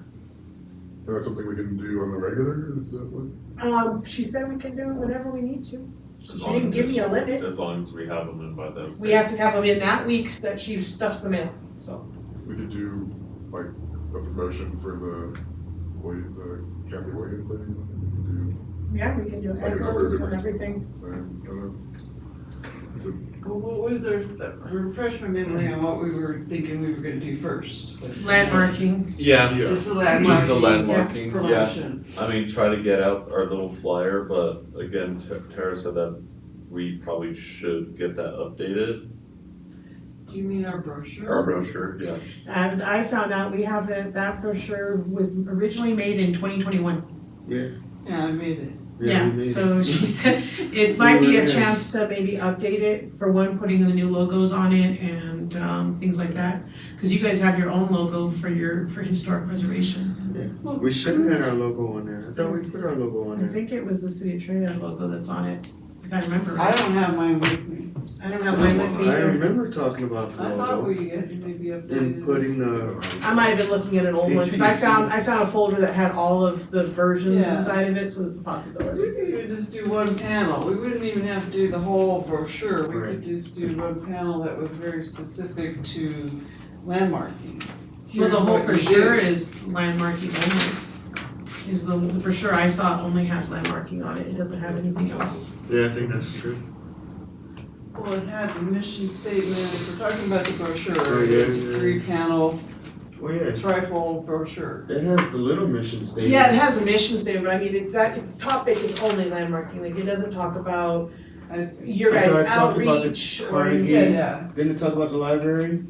And that's something we can do on the regular, is that what? She said we can do it whenever we need to. As She long didn't as give me a it's- limit. As long as we have them in by those. We have to dates. have them in that week that she stuffs them in, so. We could do like a promotion for the Kathy Williams thing. Yeah, we can do Like a number of envelopes and different- everything. We can do, it's a, Well, what was our, refresh my memory on what we were thinking we were gonna do first. Landmarking. Yeah, yeah. Just the landmarking. just the landmarking, yeah. Promotion. I mean, try to get out our little flyer, but again, Tara said that we probably should get that updated. You mean our brochure? Our brochure, yeah. And I found out we have that brochure was originally made in 2021. Yeah. Yeah, I made it. we Yeah, made so it. she said it might be a Yeah. chance to maybe update it, for one, putting the new logos on it and things like that. Cause you guys have your own logo for historic preservation. We should have had our logo on there. I thought we put our logo on I there. think it was the City of Trinidad logo that's on it, if I remember I right. don't have mine with me. I don't have mine with me I either. remember talking about the I thought logo we had maybe updated. and putting the, I might have been looking at an old one, cause I HPC. found a folder that had all of the versions Yeah. inside of it, so it's a Because possibility. we could even just do one panel, we wouldn't even have to do the whole brochure, we Right. could just do one panel that was very specific to landmarking. Well, the Here's whole what you brochure do. is landmarking only. Is the brochure I saw only has landmarking on it, it doesn't have anything else. yeah, I think that's true. Well, it had the mission statement, if we're talking about the brochure, Oh, yeah, it's a yeah. 3-panel Well, yeah, trifold brochure. it has the little mission statement. Yeah, it has the mission statement, but I mean, its topic is only landmarking, like, it doesn't talk about I see. your I guys' thought it talked about the outreach or Carnegie. anything. Yeah, Didn't it talk about the library?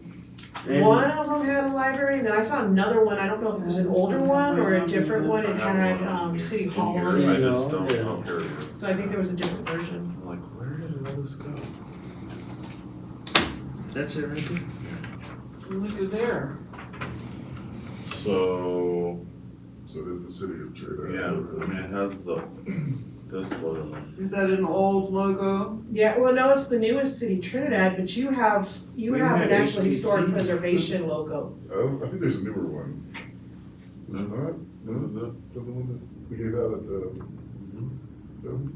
And One of them had a library, and then I saw another one, I don't know if it was an older one or a different one, it had, City Hall on I it. just don't Yeah. know here. it is. So I think there was a different version. I'm like, where did all this go? That's it right there. look at there. So, so there's the city of Trinidad. yeah, I mean, it has this logo. Is that an old logo? Yeah, well, no, it's the newest City, Trinidad, but you have We an had actual HPC. historic preservation logo. Oh, I think there's a newer one. Is it not? What No, is it? the one that we gave out at the, no?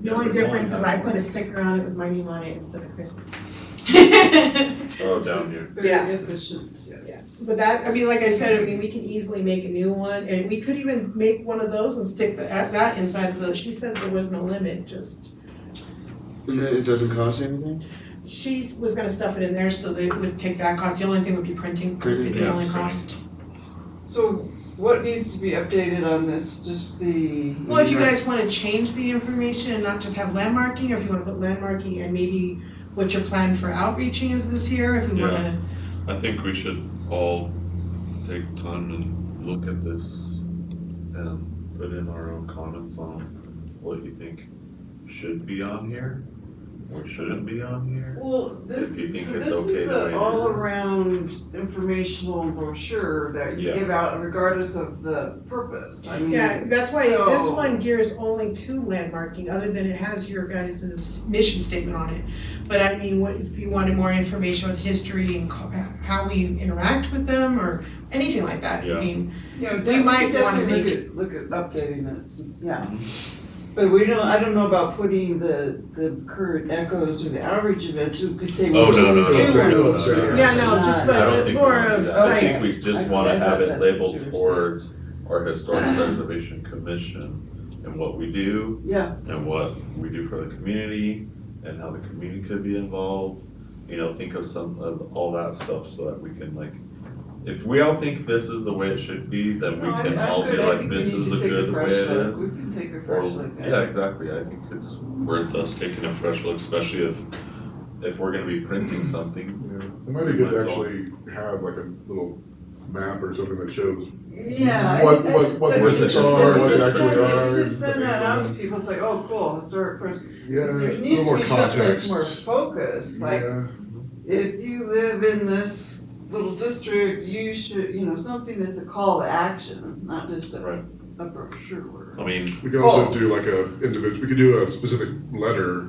The only difference is I put a sticker on it with my name on it instead of Chris's. Oh, down It's here. very Yeah. efficient, yes. But that, I mean, like I said, I mean, we can easily make a new one, and we could even make one of those and stick that inside of the, she said there was no limit, just, And then it doesn't cost anything? she was gonna stuff it in there so they would take that cost, the only thing would be printing, Printing, it'd be the yeah, only printing. cost. So what needs to be updated on this, just the? Well, if you guys wanna change the information and not just have landmarking, or if you wanna put landmarking and maybe what your plan for outreaching is this year, if we Yeah. wanna, I think we should all take time and look at this and put in our own comments on what you think should be on here or shouldn't be on here. Well, this, If you think so it's this okay is the way an it is. all-around informational brochure that you Yeah. give out regardless of the purpose, I mean. yeah, that's why this so- one gears only to landmarking, other than it has your guys' mission statement on it. But I mean, what, if you wanted more information with history and how we interact with them, or anything like that, Yeah. I mean, You know, we might definitely wanna look at updating it, yeah. But I don't know about putting the current echoes or the outreach events, you could say. Oh, no, no, no, no. Yeah, no, just I don't but think more we wanna do of that. I think like, we just I- wanna I have thought it that's what labeled you were towards our Historic Preservation Commission and what we do Yeah, and what we do for the community and how the community could be involved. You know, think of some of all that stuff so that we can like, if we all think this is the way it should be, then we No, can I'm all be good. I like, think we this need is to the take a good way fresh it look. is. We can take a Or, fresh look at it. yeah, exactly, I think it's worth us taking a fresh look, especially if we're gonna be printing something. Yeah, it might be good to That's all. actually have like a little map or something that shows Yeah. what it's- the What's districts it- are, what if they you actually If are. you just send that out to and- people, it's like, oh, cool, historic person. Yeah, a There little needs to more be something that's more context. focused, like, Yeah, if you live in this little district, you should, something that's a call to action, not just Right. a brochure. I mean, we could also Oh. do like we could do a specific letter or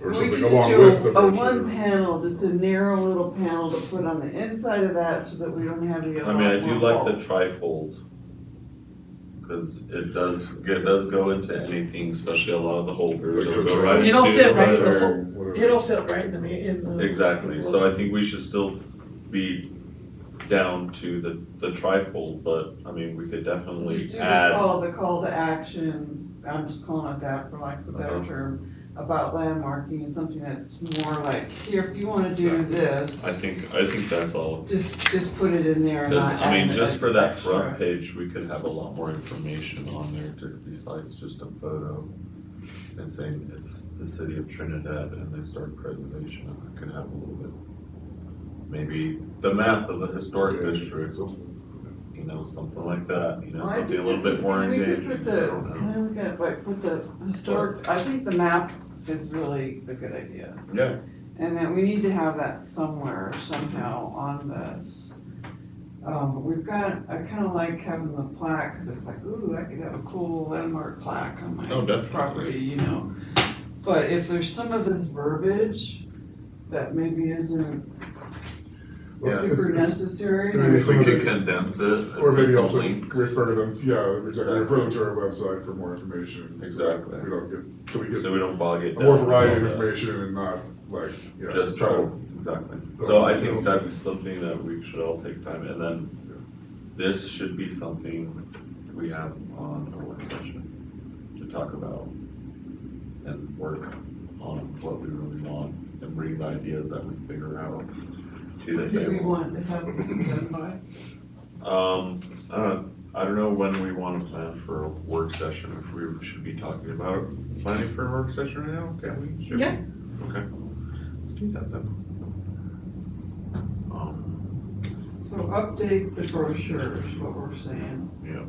We something could just along do with the a brochure. one panel, just a narrow little panel to put on the inside of that so that we don't have to get a I mean, I lot do more like the bulk. trifold. Cause it does go into anything, especially a lot of the holders, it'll go right into It'll fit right the in the letter. fol- Whatever. it'll fit right in the. Exactly, so I think we should still be down to the trifold, but I mean, we could definitely Just do add. the call to action, I'm just calling it that for lack of a better Uh-huh. term, about landmarking and something that's more like, here, if you wanna do Exactly. this, I think that's all. just put it in there and not Cause I mean, add just an for that extra. front page, we could have a lot more information on there besides just a photo. And saying it's the city of Trinidad and they start preservation, I could have a little bit. Maybe the map of the historic Yeah, district, you know, something like that, Well, I something think a little bit more we could engaging, I put don't know. can I look at, like, put the historic, I think the map is really a good idea. Yeah, And then we need to have that somewhere, somehow on this. But we've got, I kinda like having the plaque, cause it's like, ooh, I could have a cool landmark plaque on Oh, my definitely. property, But if there's some of this verbiage that maybe isn't Well, I think super it's- necessary. maybe if we some of could the- condense it Or and maybe put some also links. refer to them, yeah, exactly, refer them Exactly. to our website for more information. so Exactly. We don't get, so we get So we don't bog it a down. more with variety all of that. information and not like, yeah, Just, try to. exactly. So I think that's something that we should all take time, and then this should be something we have on a work session to talk about and work on what we really want and bring the ideas that we figure out to the Do we table. want to have this done by? I don't know when we wanna plan for a work session, if we should be talking about planning for a work session right now, can we? Should we? Yeah. Okay, let's do that then. So update the brochure is what we're saying. Yeah.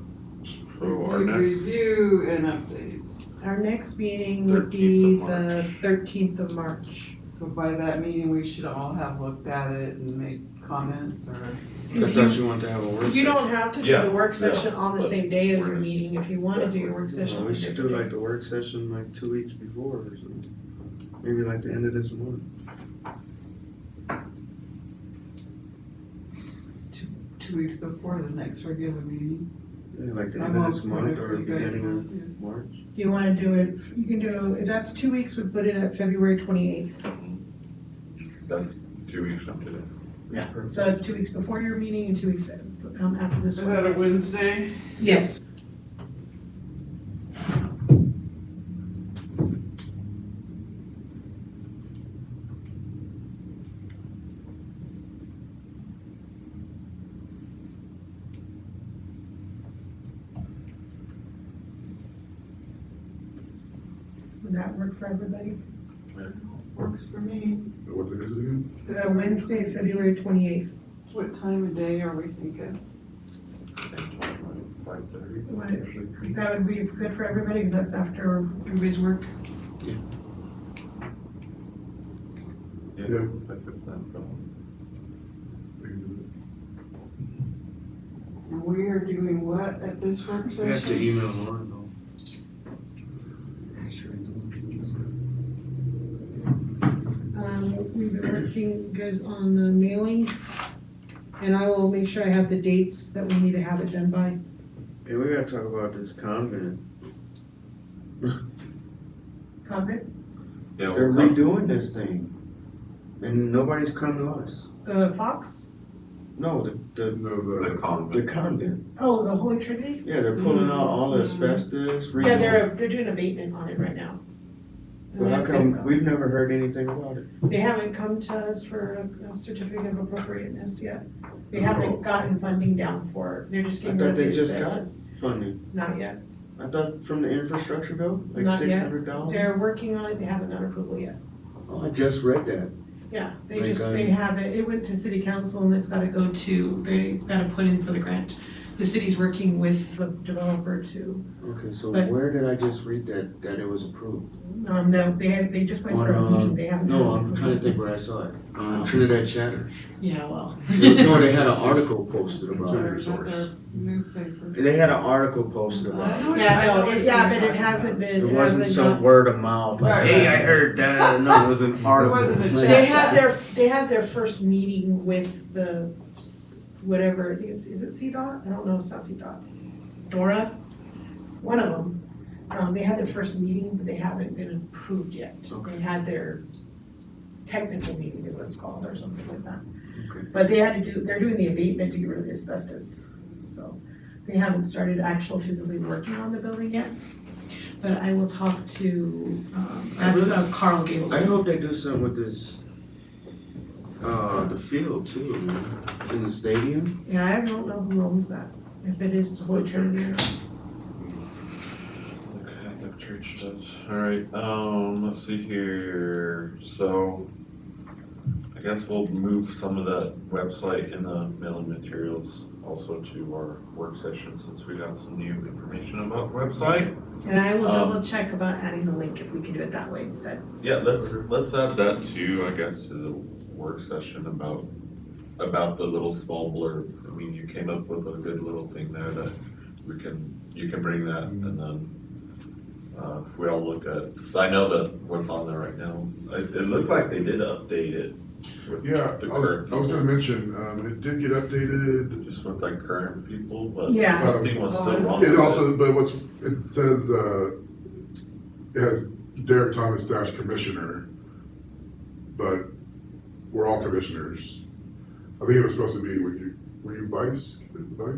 So our next, Review and update. Our next meeting would 13th be of the 13th of March. So by that meeting, we should all have looked at it and made comments or? I thought you wanted to have a work You session. don't have to do Yeah, the work yeah, session on the but same day as we're your just- meeting, if you wanna do your work session Well, on we a should do different like day. the work session like 2 weeks before or something. Maybe like the end of this month. 2 weeks before the next regular meeting. Yeah, like the I'm end of this off month whenever or you guys beginning want, of yeah. March. Do you wanna do it, you can do, if that's 2 weeks, we put it at February 28th. that's 2 weeks from today. Yeah. So that's 2 weeks before your meeting and 2 weeks after this Is one. that a Wednesday? Yes. Would that work for everybody? Works for me. What day is it again? Wednesday, February 28th. What time of day are we thinking? Same time, like 5:30. What- That would be good for everybody, because that's after everybody's work. Yeah, Yeah. I could plan for that. We can do And we are doing what at this work We have session? to email Lauren though. We've been working, guys, on the mailing, and I will make sure I have the dates that we need to have it done by. Hey, we gotta talk about this convent. Convent, Yeah, They're we'll come. redoing this thing. And nobody's come to us. the Fox, No, the The convent. convent. oh, the Holy Trinity? Yeah, they're pulling out all the asbestos. Yeah, they're doing abatement on it right now. And Well, how that's come it. we've never heard anything about it? They haven't come to us for a certificate of appropriateness yet. They haven't gotten funding down for it, they're just getting I rid thought of the they just got asbestos. funding. Not yet, I thought from the infrastructure bill, like Not yet. 600,000. they're working on it, they haven't got approval yet. Oh, I just read that. Yeah, they Like, just, they have it went to city council and it's gotta go to, they gotta put in for the grant. The city's working with the developer to, Okay, so But- where did I just read that it was approved? no, they just went for a meeting, they haven't. No, had I'm approval. trying to think where I saw it. Trinidad Chatter. Yeah, well. No, they had an article posted about Consider it. source. Their newspaper. They had an article posted about it. Yeah, no, I know what yeah, you're but it talking hasn't about. been, It it wasn't hasn't some gone. word of mouth, like, Right, hey, right. I heard that. No, it was an article. wasn't a They chat. had their first meeting with the, whatever, I think is it CDOT? I don't know if it's not CDOT. Dora, one of them. They had their first meeting, but they haven't been approved yet. Okay. They had their technical meeting, is what it's called, or something like that. Okay. But they're doing the abatement to get rid of the asbestos. So they haven't started actual physically working on the building yet. But I will talk to, that's Carl Gables. I hope they do something with this, the field too, in the stadium. Yeah, I don't know who owns that, if it is the Holy Trinity or not. The Catholic Church does. Alright, let's see here. So, I guess we'll move some of that website and the mailing materials also to our work session since we got some new information about the website. And I will double check about adding the link if we can do it that way instead. Yeah, let's add that too, I guess, to the work session about the little small blurb. I mean, you came up with a good little thing there that you can bring that and then if we all look at, because I know that what's on there right now, it looked like they did update it with Yeah, the I was current gonna people, mention, it did get updated. just with like current people, but Yeah. something was still wrong. It with also, but it says, it has Derek Thomas dash commissioner, but we're all commissioners. I think it was supposed to be, were you vice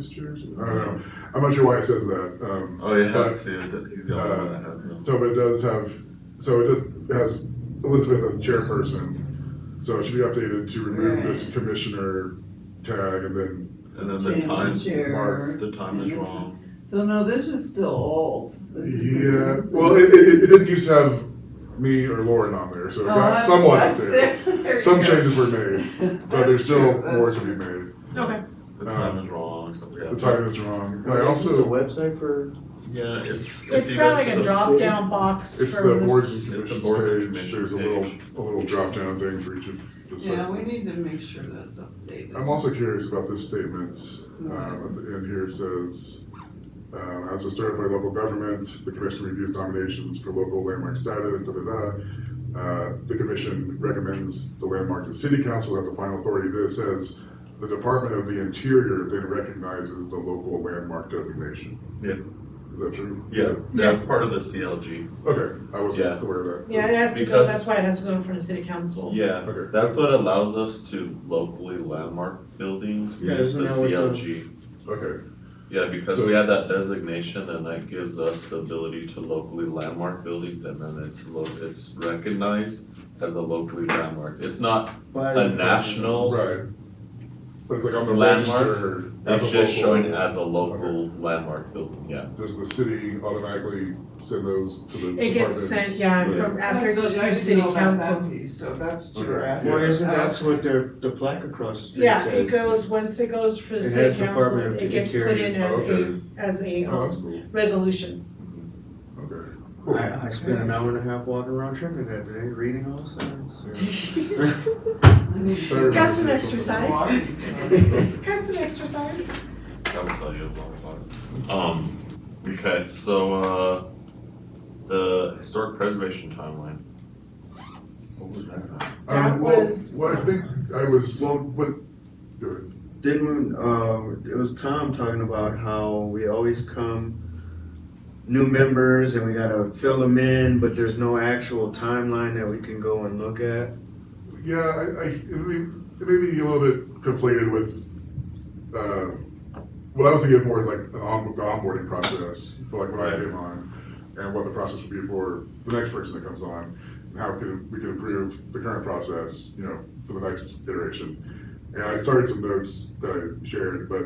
chair or something? I don't know. I'm not sure why it says that. Oh yeah, but- let's see, he's the only one that has them. So it does have, it has Elizabeth as chairperson, so it should be updated to remove this commissioner tag and then, And then the Change time, the chair. Mark, the time is wrong. So no, this is still old. This isn't- yeah, this is- well, it didn't used to have me or Lauren on there, so it Oh, got that's- somewhat that's- updated. there you Some go. changes were made, but That's there's still true, that's more to true. be made. Okay. The time is wrong, so we have. The time is wrong. And I The also, website for, Yeah, it's. if It's you got go like to a the drop down box it's for the boards this. and It's the commissions boards and page, commission there's page. a little drop down thing for each of the Yeah, sections. we need to make sure that's updated. I'm also curious about this statement, at the end here it says, as a certified local government, the commission reviews nominations for local landmark status, the commission recommends the landmark to the city council as a final authority. This says, the Department of the Interior then recognizes the local landmark designation. Yeah. Is that true? Yeah, that's part of the CLG. Okay, I wasn't Yeah. aware of that. So- Yeah, it has to go, Because- that's why it has to go in front of city council. Yeah, Okay. that's what allows us to locally landmark buildings, Yeah, use the isn't that what the- CLG. Okay, Yeah, because So- we had that designation and that gives us the ability to locally landmark buildings and then it's recognized as a locally landmark. It's not a national, right. But it's like on the Landmark? register as it's a just local. showing as a local landmark building, yeah. Does the city automatically send those to the It department? gets sent, yeah, from after it goes That's- I through didn't city know about council. that piece, so that's what you're Okay. asking. well, isn't about. that's what the plaque across the street Yeah, says? it goes, once it goes for the It city has council, Department of it gets put Interior. in as Okay. as a, Oh, that's cool. resolution. Okay. Cool. I spent an hour and a half walking around Trinidad today, reading all the signs. I need to Better get Got some than exercise. water. Got some exercise. That will tell you a lot about it. Okay, so, the historic preservation timeline. What was that? That Well, was- I think I was, what, go ahead. Didn't, it was Tom talking about how we always come new members and we gotta fill them in, but there's no actual timeline that we can go and look at. Yeah, it may be a little bit conflated with, what I was thinking of more is like the onboarding process for like when I came on, and what the process would be for the next person that comes on, and how we can improve the current process, you know, for the next iteration. And I started some notes that I shared, but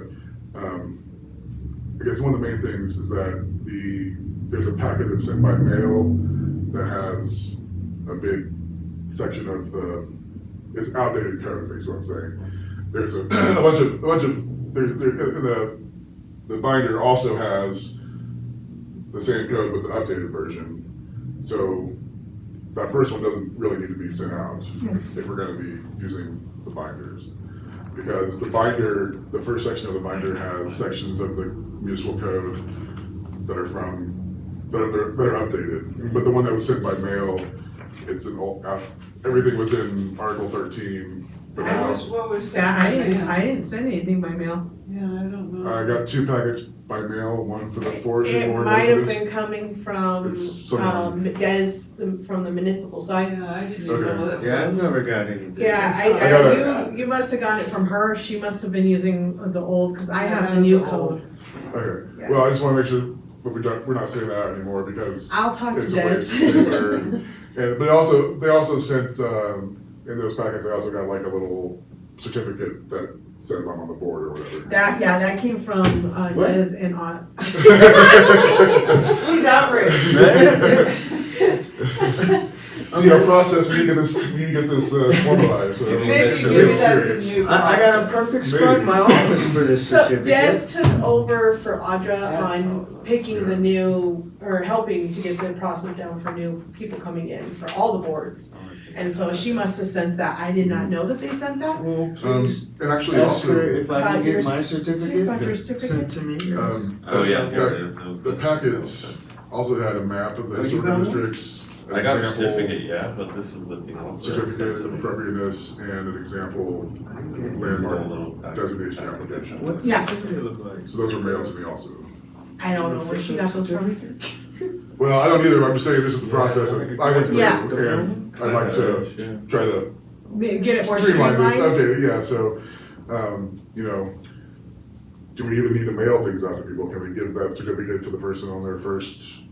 I guess one of the main things is that there's a packet that's sent by mail that has a big section of it's outdated code, is what I'm saying. There's a bunch of the binder also has the same code with the updated version. So that first one doesn't really need to be sent out if we're gonna be using the binders. Because the first section of the binder has sections of the municipal code that are updated. But the one that was sent by mail, it's an old, everything was in Article 13, but now What was Yeah, that? I didn't send anything by mail. Yeah, I don't know. I got 2 packets by mail, one for the forestry It board, one might for have this. been coming from, It's someone- Des, from the municipal side. Yeah, I didn't Okay. even know that. Yeah, I've never got anything. Yeah, you must have gotten it from her, she must have been using the old, cause I have the new code. Okay, Yeah. well, I just wanna make sure, but we're not saying that anymore because I'll talk to it's a waste of Des. paper. But they also sent, in those packets, they also got like a little certificate that says I'm on the board or whatever. That came from, What? Des and He's outraged. See, our process, we need to get this formalized, so. Maybe everyone's that's curious. a new I got a perfect spot in my office for this So certificate. Des took over for Audra That's on awesome. picking the new, or helping to get the process down for new people coming in for all the boards. And so she must have sent that, I did not know that they sent that. Well, please And actually ask her also, if I About can your get my See certificate about your sent certificate? to me. Oh, yeah, here it is. the packet also had a map of the Oh, you historical got one? districts, an I got a example, certificate, yeah, but this is the thing also. certificate of appropriateness, and an example landmark designation application. What does Yeah. the certificate look like? So those were mailed to me also. I don't know where she got those from. Well, I don't either, but I'm just saying this is the process that I went through, Yeah. and I'd like to try to Get it more streamline this, streamlined. okay, yeah, so, you know, do we even need to mail things out to people? Can we give that certificate to the person on their first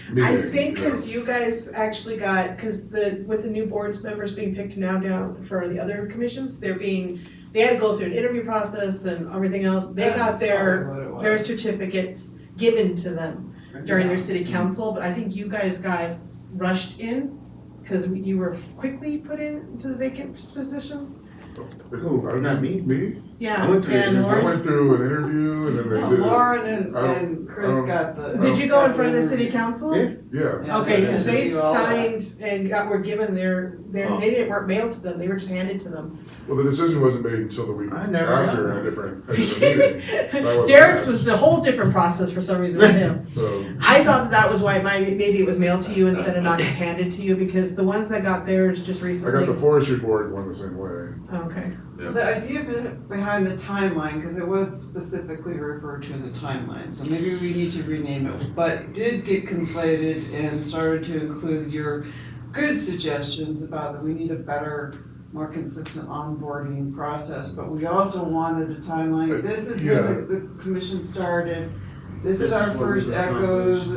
meeting? I think you know? cause you guys actually got, with the new boards members being picked now down for the other commissions, they had to go through an interview process and everything else. They got their certificates given to them during their city council, but I think you guys got rushed in because you were quickly put into the vacant positions. Who? Not me. Me? Yeah, I went through and the- I Lauren, went through an interview and then they Well, did it. Lauren I don't- and Chris got the. did you go in front of the city council? Yeah. Yeah, Yeah, Okay, cause they do all that. signed and were given Oh. weren't mailed to them, they were just handed to them. well, the decision wasn't made until the week I never after got a different meeting. That wasn't Derek's bad. was the whole different process for some reason with him. So, I thought that was why maybe it was mailed to you instead of not just handed to you, because the ones that got theirs just I recently. got the forestry board one the same way. Okay, The idea behind the timeline, because it was specifically referred to as a timeline, so maybe we need to rename it, but it did get conflated and started to include your good suggestions about that we need a better, more consistent onboarding process, but we also wanted a timeline. This is when the commission started, this is This our is what first we've echoes,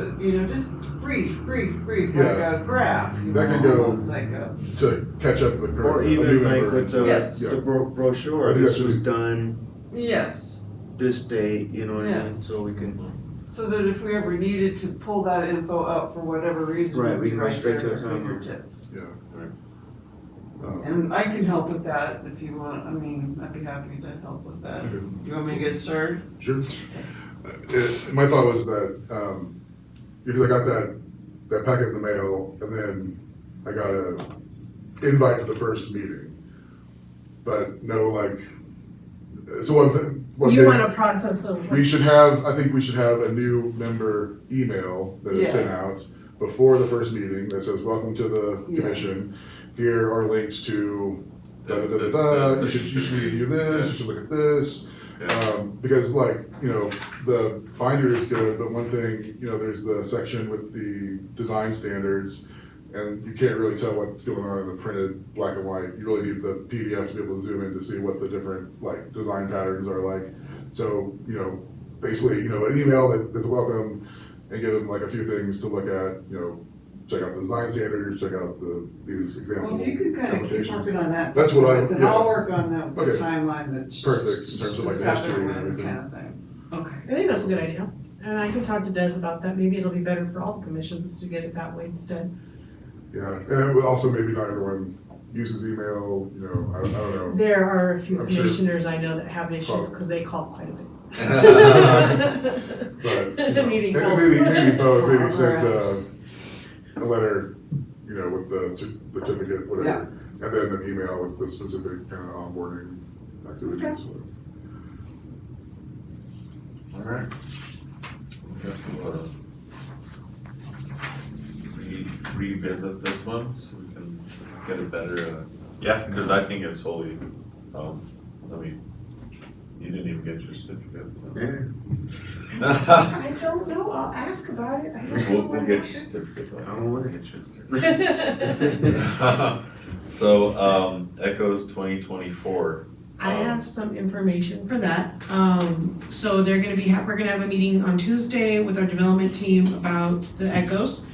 just brief, like a graph, That can go- almost like a. To catch up with the Or current, a new even like member. with Yes. the brochure, I think this that's was just- done Yes. this date, you know what I mean? Yes. So we can, So that if we ever needed to pull that info up for whatever reason, Right, it'd we be can go right straight there to at the our timeline. fingertips. Um, And I can help with that if you want, I'd be happy to help with that. You want me to get started? Sure. My thought was that, because I got that packet in the mail, and then I got a invite to the first meeting. But no, like, so one you day, want a process of. I think we should have a new member email that is sent Yes. out before the first meeting that says, welcome to the Yes. commission. Here are links to This, you should review this, you should look at this. Because like, you know, the binder is good, but one thing, you know, there's the section with the design standards, and you can't really tell what's going on in the printed black and white. You really need the PDF to be able to zoom in to see what the different like design patterns are like. So, you know, basically, you know, an email that is welcome, and give them like a few things to look at, you know, check out the design standards, check out these example Well, if you could kind of keep applications. working on that. That's what I- then yeah. I'll work on the Okay. timeline that's. Perfect, in terms of like the that's history and happening everything. kind of thing. Okay. I think that's a good idea. And I can talk to Des about that. Maybe it'll be better for all the commissions to get it that way instead. Yeah, and also maybe not everyone uses email, you know, I don't know. There are a few I'm sure. commissioners I know that have issues because they call quite a bit. But, you know, Needing and help. maybe both, maybe send Perhaps. a letter, you know, with the certificate, whatever. And then an email with the specific kind of onboarding activities. So. Alright. I guess we'll revisit this one so we can get a better, yeah, because I think it's wholly, I mean, you didn't even get your certificate. Yeah. I don't know. I'll ask about it. I don't know. We'll get your certificate. I don't want Get your certificate. So, Echoes 2024. I have some information for that. So they're gonna be, we're gonna have a meeting on Tuesday with our development team about the Echoes.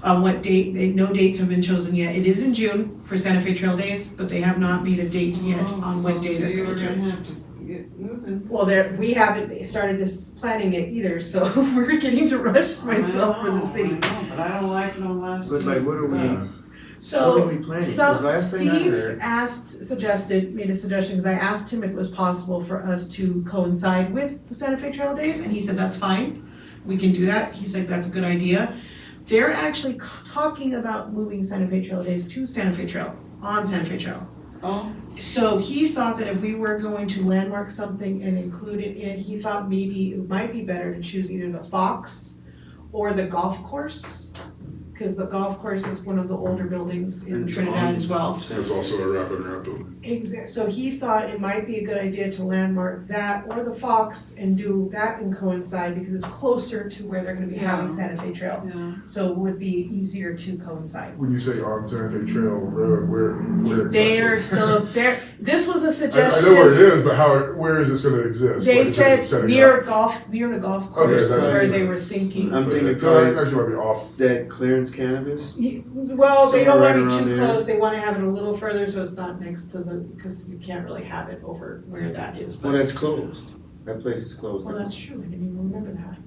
What date, no dates have been chosen yet. It is in June for Santa Fe Trail Days, but they have not made a date yet on what day So they're you gonna were do it. gonna have to get moving. Well, we haven't started planning it either, so we're getting to rush myself for the city. I know, but I don't like no last. But like, what are we, minute how So, are we planning? 'Cause some, last thing I Steve heard, made a suggestion, because I asked him if it was possible for us to coincide with the Santa Fe Trail Days, and he said, that's fine, we can do that, he's like, that's a good idea. They're actually talking about moving Santa Fe Trail Days to Santa Fe Trail, on Santa Fe Trail. Oh, So he thought that if we were going to landmark something and include it in, he thought maybe it might be better to choose either the Fox or the golf course. Because the golf course is one of the older buildings in And it's Trinidad on- as well. It's also a rapid ramp building. So he thought it might be a good idea to landmark that or the Fox and do that and coincide because it's closer to where they're gonna be having Yeah. Santa Fe Trail. yeah. So it would be easier to coincide. When you say on Santa Fe Trail Road, where They exactly? are still, this was a I suggestion. know where it is, but where is this gonna exist? They Like, in terms of said setting near up? the golf Okay, course is that where makes they were sense. thinking. I'm thinking So that probably actually might be off. that clearance cannabis. Well, they don't Somewhere want right it too around there. close, they wanna have it a little further, so it's not next to the, because you can't really have it over where that is, Well, but, that's closed. That place is closed. well, that's true, I didn't even remember that.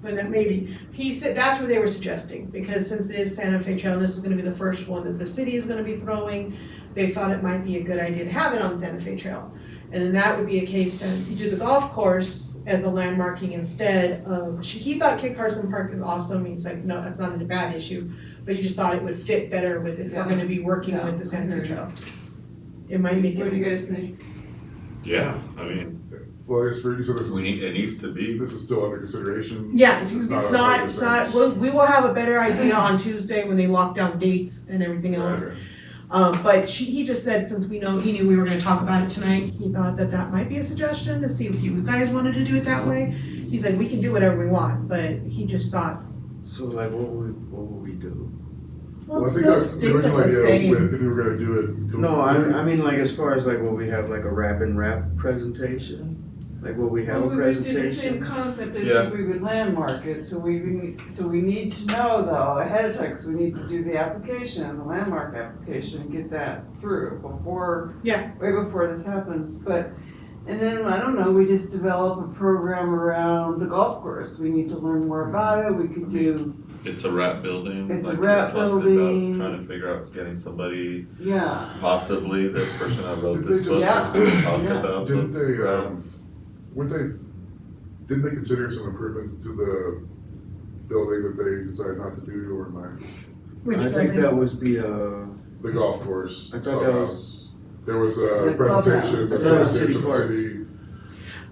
But that maybe, he said, that's what they were suggesting, because since it is Santa Fe Trail, this is gonna be the first one that the city is gonna be throwing, they thought it might be a good idea to have it on Santa Fe Trail. And then that would be a case to do the golf course as the landmarking instead of, he thought Kit Carson Park is awesome, he's like, no, that's not a bad issue, but he just thought it would fit better with if we're Yeah. gonna be working Yeah, with the Santa Fe okay. Trail. It might make What do you it, guys think? Yeah, I mean, Well, I guess for you, so this it needs to be. is still under consideration. yeah, It's it's not not, a it's not, 100%. we will have a better idea on Tuesday when they lock down dates and everything else. Okay. But he just said, since he knew we were gonna talk about it tonight, he thought that that might be a suggestion to see if you guys wanted to do it that way. He's like, we can do whatever we want, but he just thought, So like, what would we do? well, Well, I it's think still that's the stick with original the idea same. with, if you were gonna do it. No, I mean like as far as like, will we have like a wrap and wrap presentation? Like, will we have Well, a we would do the same presentation? concept, I Yeah. think we would landmark it, so we need to know though, ahead of time, because we need to do the application, the landmark application, and get that through before. Yeah. Way before this happens, and then, I don't know, we just develop a program around the golf course, we need to learn more about it, we could do, It's a wrap building. It's a like you were wrap talking about, building. Trying to figure out getting somebody, yeah, possibly this person that wrote Did this they book, just- to talk Yeah. about. Didn't they, wrap. didn't they consider some improvements to the building that they decided not to do, or am I? Which I think building? that was the, The golf course. I thought that clubhouse. was- There was a The presentation clubhouse. that I thought it was was City to the Park. city.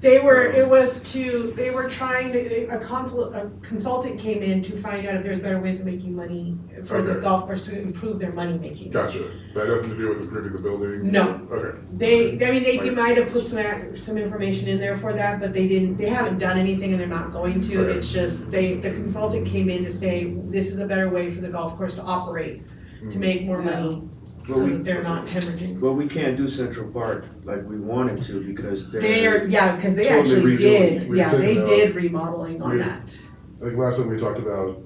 They were trying to, a consultant came in to find out if there's better ways of making money for the Okay. golf course to improve their money making. Gotcha. That had nothing to do with improving the building? No. Okay. They might have put some information in there for that, but they haven't done anything and they're not going to. Okay. It's just, the consultant came in to say, this is a better way for the golf course to operate, to make more money, Well, so we- that they're not hemorrhaging. But we can't do Central Park like we wanted to because They are, because they Totally actually redoing did, it. We've they taken out- did remodeling on we- that. I think last time we talked about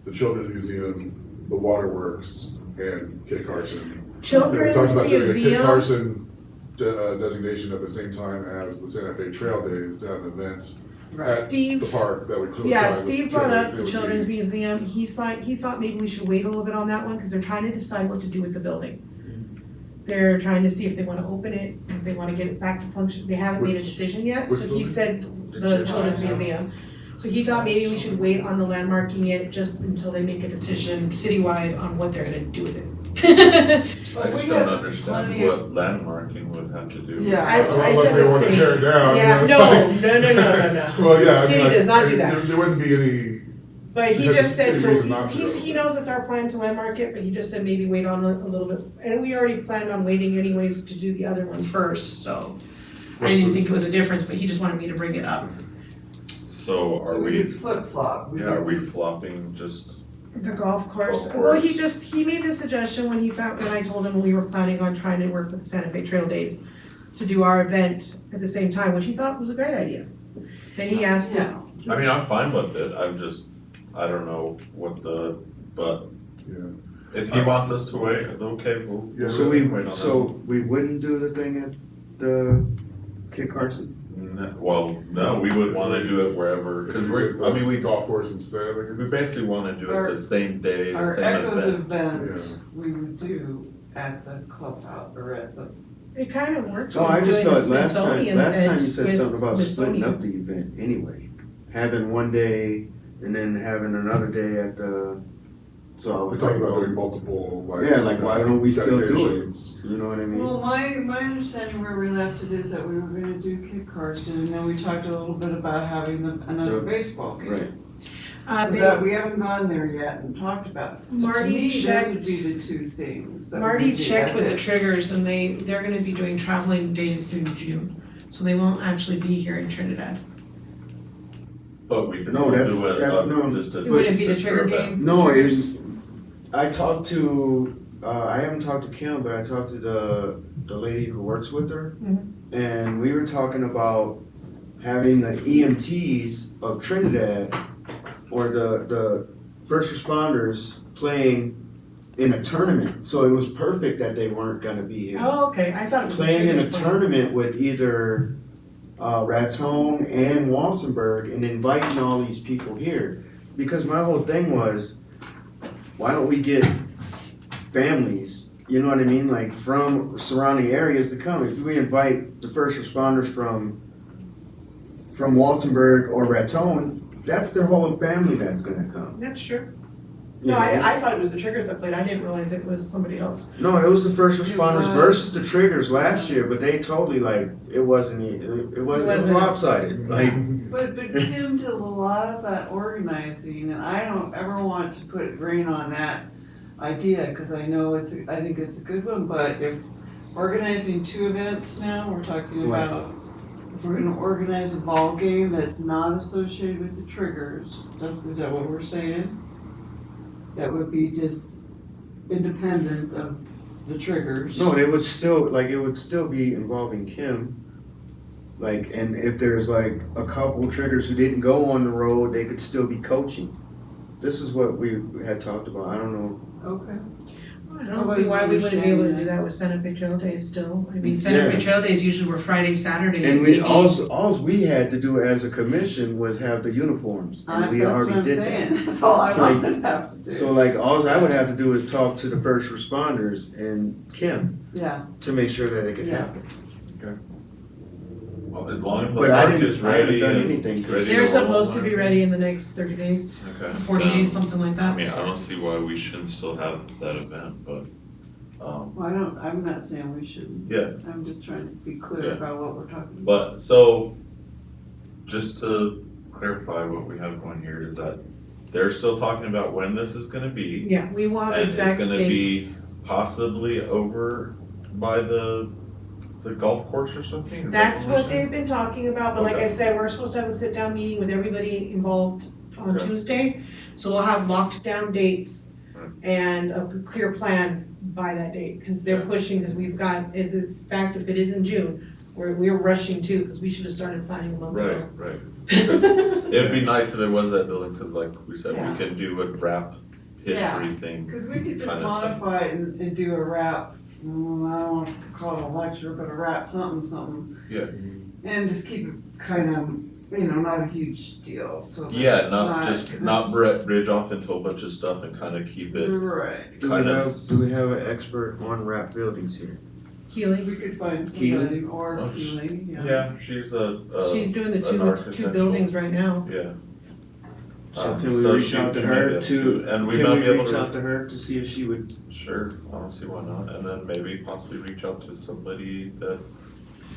the Children's Museum, the Waterworks, and Kit Carson. We Children's talked about doing a Kit Museum, Carson designation at the same time as the Santa Fe Trail Days to have an event at the Steve, park that would coincide yeah, with Steve the brought trail. up It the would be- Children's Museum, he thought maybe we should wait a little bit on that one, because they're trying to decide what to do with the building. They're trying to see if they wanna open it, if they wanna get it back to function, they haven't made a Which- decision yet, which so he building? said The the Children's Children's Museum. Museum. So he thought maybe we should wait on the landmarking it just until they make a decision citywide on what they're gonna do with it. Well, I we just don't have understand plenty of- what landmarking would have to do. Yeah. I Unless said they the want to same. tear it down. Yeah, it's no, like- no. Well, yeah. I mean, City like, does not do that. There wouldn't be any, But he There's just said any reason not to. he knows it's our plan to landmark it, but he just said maybe wait on a little bit. And we already planned on waiting anyways to do the other ones first, so I didn't even think it was a difference, but he just wanted me to bring it up. So are So we we, would flip flop. yeah, are we flopping just, The golf course, Golf well, course. he made the suggestion when I told him we were planning on trying to work with the Santa Fe Trail Days to do our event at the same time, which he thought was a great idea. Then he asked if, Yeah. I mean, I'm fine with it, I don't know but yeah. if he wants us to wait, okay, we'll. Yeah, So wait on that. we wouldn't do the thing at the Kit Carson? Well, no, we would wanna do it wherever, cause we Golf course instead, like, we basically wanna do it Our- the same day, the Our same Echoes event. event, we would do at the clubhouse, or at the, it kind of worked. Oh, I with just doing thought the last time Smithsonian you events said with something about splitting Smithsonian. up the event anyway. Having one day and then having another day at the, so I We was talked like, about doing multiple, like. Yeah, like, why don't we still do it? dedications. you know what I mean? well, my understanding where we left it is that we were gonna do Kit Carson, and then we talked a little bit about having another Yeah. baseball game. Right. So that we haven't gone there yet and talked about it. So to Marty me, those checked- would be the two things that we Marty do. checked with the That's it. triggers and they're gonna be doing traveling days through June, so they won't actually be here in Trinidad. But we can No, still that's- do it, that- no. just a. It wouldn't be the just trigger for event. game? No, Triggers? it's, I talked to, I haven't talked to Kim, but I talked to the lady who works with her. Mhm. And we were talking about having the EMTs of Trinidad or the first responders playing in a tournament. So it was perfect that they weren't gonna be here. Oh, okay, I thought it was the Playing in a triggers playing. tournament with either Raton and Walsenburg and inviting all these people here. Because my whole thing was, why don't we get families, you know what I mean, like from surrounding areas to come? If we invite the first responders from Walsenburg or Raton, that's their whole family that's gonna come. That's true. you No, know? I thought it was the triggers that played, I didn't realize it was somebody else. No, it was the first It responders was. versus the triggers last year, but they totally like, it was Wasn't- lopsided, like. But Kim did a lot of that organizing, and I don't ever want to put rain on that idea, cause I know I think it's a good one, but if organizing two events now, we're talking Right. about, if we're gonna organize a ball game that's not associated with the triggers, is that what we're saying? That would be just independent of the triggers. No, it would still be involving Kim. Like, and if there's like a couple triggers who didn't go on the road, they could still be coaching. This is what we had talked about, I don't know. Okay. I don't see why we wouldn't be able to do that with Santa Fe Trail Days still. I mean, Santa Fe Yeah. Trail Days usually were Friday, Saturday. And we, maybe. alls we had to do as a commission was have the uniforms, and we That's what already I'm did that. saying, that's all I Like, wanted to have to do. So like, alls I would have to do is talk to the first responders and Kim Yeah, to make sure that it could Yeah. happen. Well, as long as the But I park is didn't, I haven't ready done and anything. 'cause- ready They're to supposed roll, to be ready in the next 30 days, Okay. 40 then- days, something like I that. mean, I don't see why we shouldn't still have that event, but, well, I'm not saying we shouldn't. yeah, I'm just trying to be clear Yeah. about what we're talking about. but, so, just to clarify what we have going here is that they're still talking about when this is gonna be. Yeah, we want And it's exact gonna dates. be possibly over by the golf course or something? Is that That's we're what saying? they've been talking about, but like I Okay. said, we're supposed to have a sit-down meeting with everybody involved on Okay. Tuesday. So we'll have locked down dates Right. and a clear plan by that date, cause they're Yeah. pushing, cause we've got, is in fact, if it is in June, we're rushing too, cause we should have started planning a month Right, ago. right. It'd be nice if it was that building, cause like we said, Yeah. we can do a rap history thing. Cause we could just kind of thing. modify it and do a rap, I don't want to call it a lecture, but a rap something. Yeah. And just keep it kind of, not a huge deal, so. that Yeah, it's not 'cause just, not bridge off into a bunch of stuff and kinda keep it Right. Do we kind have, of. do we have an expert on wrap buildings here? Keely, We could find Keely? somebody, or Oh, Keely, Yeah, she's she's doing the an two architectural- buildings right now. Yeah. So can we so reach she- out to she might be her able to, and we can might we be able reach to. out to her to see if she would, Sure, I don't see why not, and then maybe possibly reach out to somebody that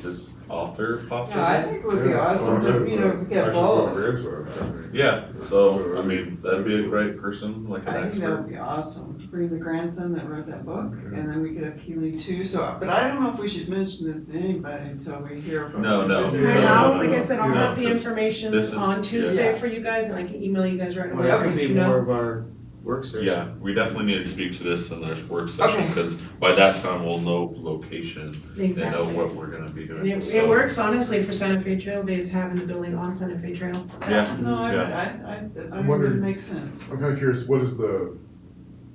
is author possibly. Yeah, I think it would be awesome to, if we get both. Yeah, so, I mean, that'd be a great person, like an I think that expert. would be awesome, to bring the grandson that wrote that book, and then we could have Keely too, so, but I don't know if we should mention this to anybody until we hear from. No, no. This is- And No, I'll, no, like I no. said, I'll No, have the 'cause information this is- on Tuesday yeah. for you guys, and I can email you guys right away, well, that I'll could let be you more know. of our work session. Yeah, we definitely need to speak to this in their work session, Okay. because by that time we'll know location and know Exactly. what we're gonna be And doing. it So, works honestly for Santa Fe Trail Days, having the building on Santa Fe Trail. Yeah, No, I yeah. think it makes sense. I'm kinda curious, what is the,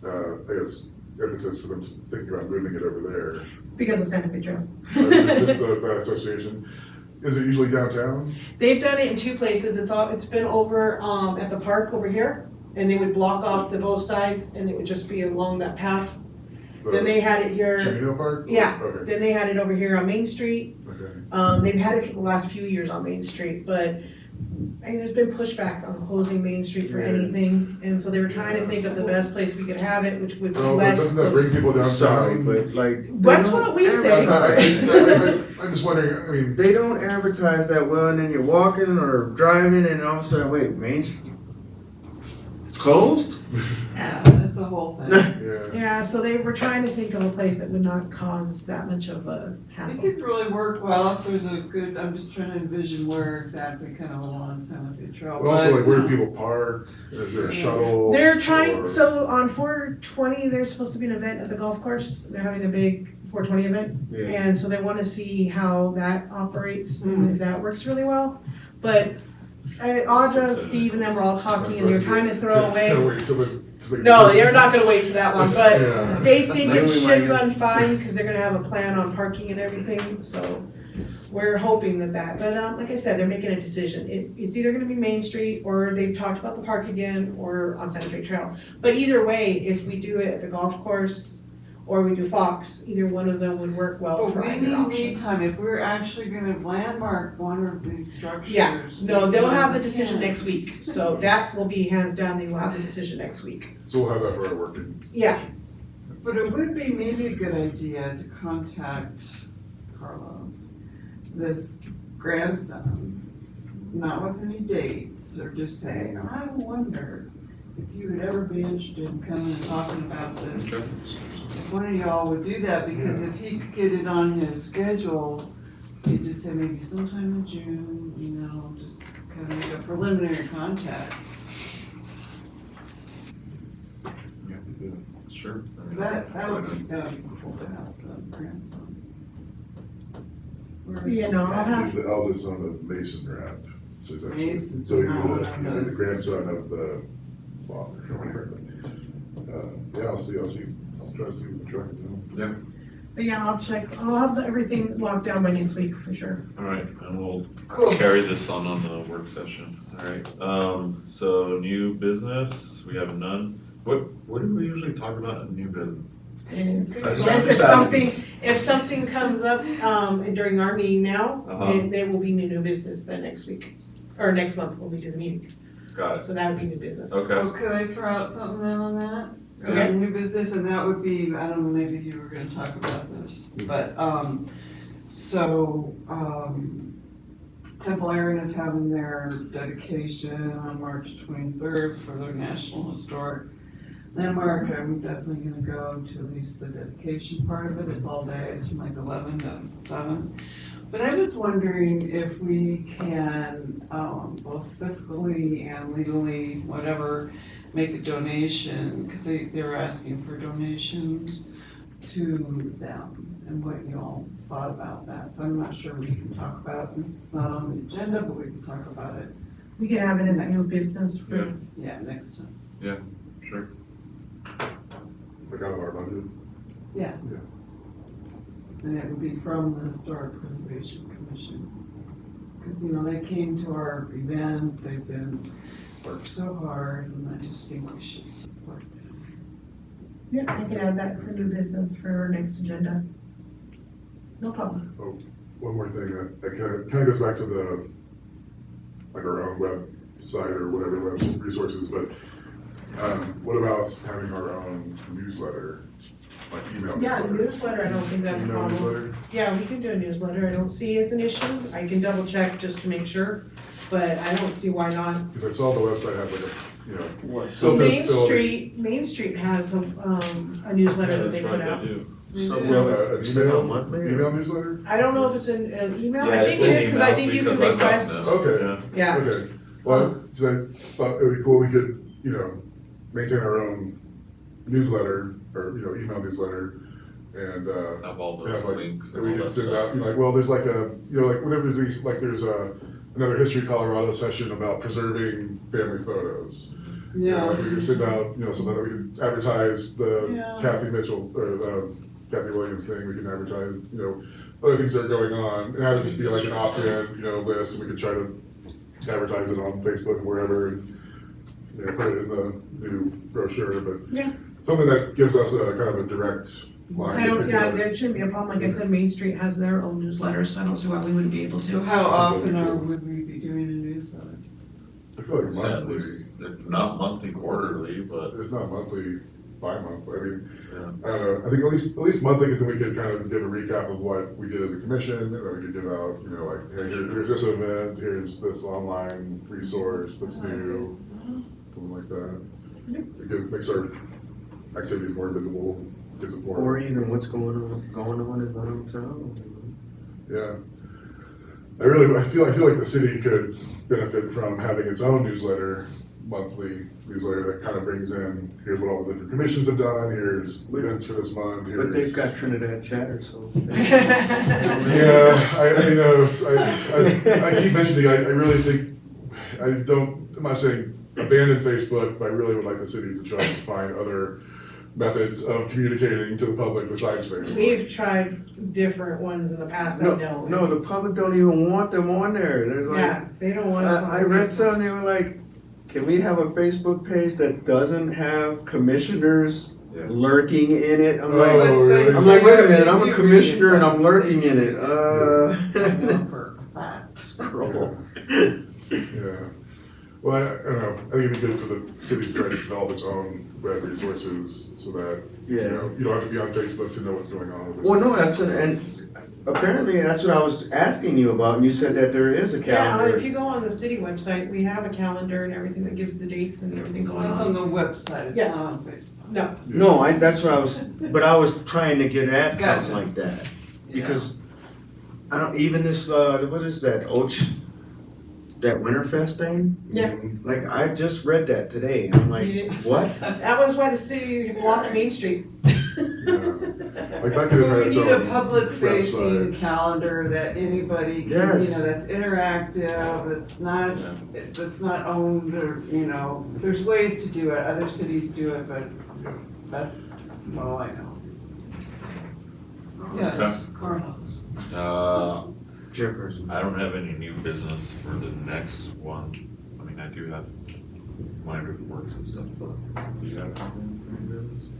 I guess, impetus for them thinking about moving it over there? Because of Santa Fe Trails. Just the association, is it usually downtown? They've done it in two places, it's been over, at the park over here, and they would block off the both sides, and it would just be along that path. Then The they had it here, Chimney Park? Yeah. Okay, then they had it over here on Main Street, okay. they've had it for the last few years on Main Street, but there's been pushback on closing Main Street for Yeah. anything, and so they were trying to think of the best place we could have it, which would be Well, but less. doesn't that bring people downtown? Sorry, but like. That's they don't what we say. I'm just wondering, I mean, They don't advertise that well, and then you're walking or driving, and all of a sudden, wait, Main Street, it's closed? That's a whole thing. yeah. Yeah, so they were trying to think of a place that would not cause that much of a It hassle. could really work well if there's a good, I'm just trying to envision where exactly kind of along Santa Fe Trail. But also, but, like, where do people park? Is there a shuttle? They're trying, or- so on 420, there's supposed to be an event at the golf course, they're having a big 420 event, Yeah. and so they wanna see how that operates, and if that works really well. But Audra, Steve, and them were all talking, and they were trying to throw away. Can't wait till the No, they're not gonna wait to that long, but Yeah. they think Maybe it we should might run fine, cause they're gonna have a plan on parking and everything, so we're hoping that, but like I said, they're making a decision. It's either gonna be Main Street, or they've talked about the park again, or on Santa Fe Trail. But either way, if we do it at the golf course, or we do Fox, either one of them would work well But for we either need lead options. time, if we're actually gonna landmark one of these structures. Yeah, no, we they'll need have the to decision plan. next week, so that will be hands down, they will have the decision next week. So we'll have that for our working. Yeah, But it would be maybe a good idea to contact Carlos, this grandson, not with any dates, or just say, I wonder if you would ever be interested in coming and talking about this. Okay. If one of y'all would do that, because if he could get it on his schedule, he'd just say maybe sometime in June, just kind of make a preliminary contact. Sure. I mean, 'Cause that would be cool to have the grandson. Where is Yeah, this no, guy? I'll have- He's the eldest son of Mason Rap. So he's actually, Mason, so he oh, was okay. the grandson of the father or whatever. Yeah, I'll try to see what the truck is doing. but yeah, I'll have everything locked down by next week for sure. Alright, and we'll Cool. carry this on the work session, alright, so new business, we have none. What do we usually talk about in new business? And I just- yes, if something comes up, during our meeting now, Uh-huh. there will be new business then next week, or next month when we do the meeting, Got it, so that would be new business. okay, Well, could I throw out something then on that? Okay. New business, and that would be, I don't know, maybe you were gonna talk about this, but, Temple Aaron is having their dedication on March 23rd for their National Historic Landmark. I'm definitely gonna go to at least the dedication part of it. It's all day, it's from like 11 to 7. But I was wondering if we can, both fiscally and legally, whatever, make a donation, because they were asking for donations to them, and what you all thought about that. So I'm not sure we can talk about it since it's not on the agenda, but we can talk about it, We can have it as a new business for, next time. Sure. Like out of our budget. And it would be from the Historic Preservation Commission. Because, they came to our event, they've worked so hard, and I just think we should support them. yeah, I can add that for new business for our next agenda. No problem. One more thing, that kind of goes back to like our own website or whatever web resources, but what about having our own newsletter, like email Yeah, newsletter? newsletter, I don't think that's a Email problem. newsletter? Yeah, we can do a newsletter, I don't see it as an issue, I can double check just to make sure, but I don't see why not. Because I saw the website has like What, So Filter- Main Street has a newsletter that they That's put right, out. they do. so an we'll send out monthly? email newsletter? I don't know if it's an email, Yeah, I think it's it an is, cause I think you can Because I've gotten request, this. Okay. yeah, Okay, well, because I thought it'd be cool, we could, maintain our own newsletter, or, email newsletter, and, Have all yeah, those like, links that and we all could that send stuff. out, like, well, there's like a, like, whenever there's these, like, there's another History Colorado session about preserving family photos. Like, we could send out, something that we could advertise the Yeah. Kathy Mitchell, or the Kathy Williams thing, we can advertise, other things that are going on, and have it just be like an opt-in, list, and we could try to advertise it on Facebook and wherever, and, put it in the new brochure, but Yeah. something that gives us a kind of a direct line. I don't, to yeah, people. there shouldn't be a problem, like I said, Main Street has their own newsletter, so I don't see why we wouldn't be able So to. how often would we be doing a newsletter? I feel like At monthly, least, if not monthly, quarterly, but, it's not monthly, bi-monthly, I mean, yeah. I don't know, I think at least monthly, because then we could kind of give a recap of what we did as a commission, and then we could give out, like, hey, here's this event, here's this online resource that's new, something like that. It makes our activities more visible, gives us Or more, even what's going on in downtown. yeah. I feel like the city could benefit from having its own monthly newsletter that kind of brings in, here's what all the different commissions have done, here's events for this month, here's. But they've got Trinidad Chatter, so. Yeah, I know, I keep mentioning, I really think, I'm not saying abandon Facebook, but I really would like the city to try to find other methods of communicating to the public besides Facebook. We've tried different ones in the past, I know. No, the public don't even want them on there. They're like, Yeah, they don't want us on I read Facebook. some, they were like, can we have a Facebook page that doesn't have commissioners Yeah. lurking in it? I'm Oh, like, really? I'm like, wait a minute, I'm Did a you commissioner read and it? I'm lurking in it. I know for a fact. Scroll. Yeah, well, I don't know, I think it'd be good for the city to try to develop its own web resources so that, Yeah. you don't have to be on Facebook to know what's going on with this. Well, no, and apparently that's what I was asking you about, and you said that there is a Yeah, if calendar. you go on the city website, we have a calendar and everything that gives the dates and everything going It's on on. the website, it's Yeah. not on Facebook. No, No, that's what I was, but I was trying to get at Gotcha. something like that. Because I don't, even this, what is that, that Winterfest thing? Yeah. Like, I just read that today, I'm You like, didn't- what? that was why the city blocked Main Street. Like that could have But had we its need a own public facing website. calendar that anybody can, Yes. that's interactive, that's not owned, or, there's ways to do it, other cities do it, but that's all I know. Yes, Carlos. Chairperson. I don't have any new business for the next one. I mean, I do have my reports and stuff, but do you have anything for new business?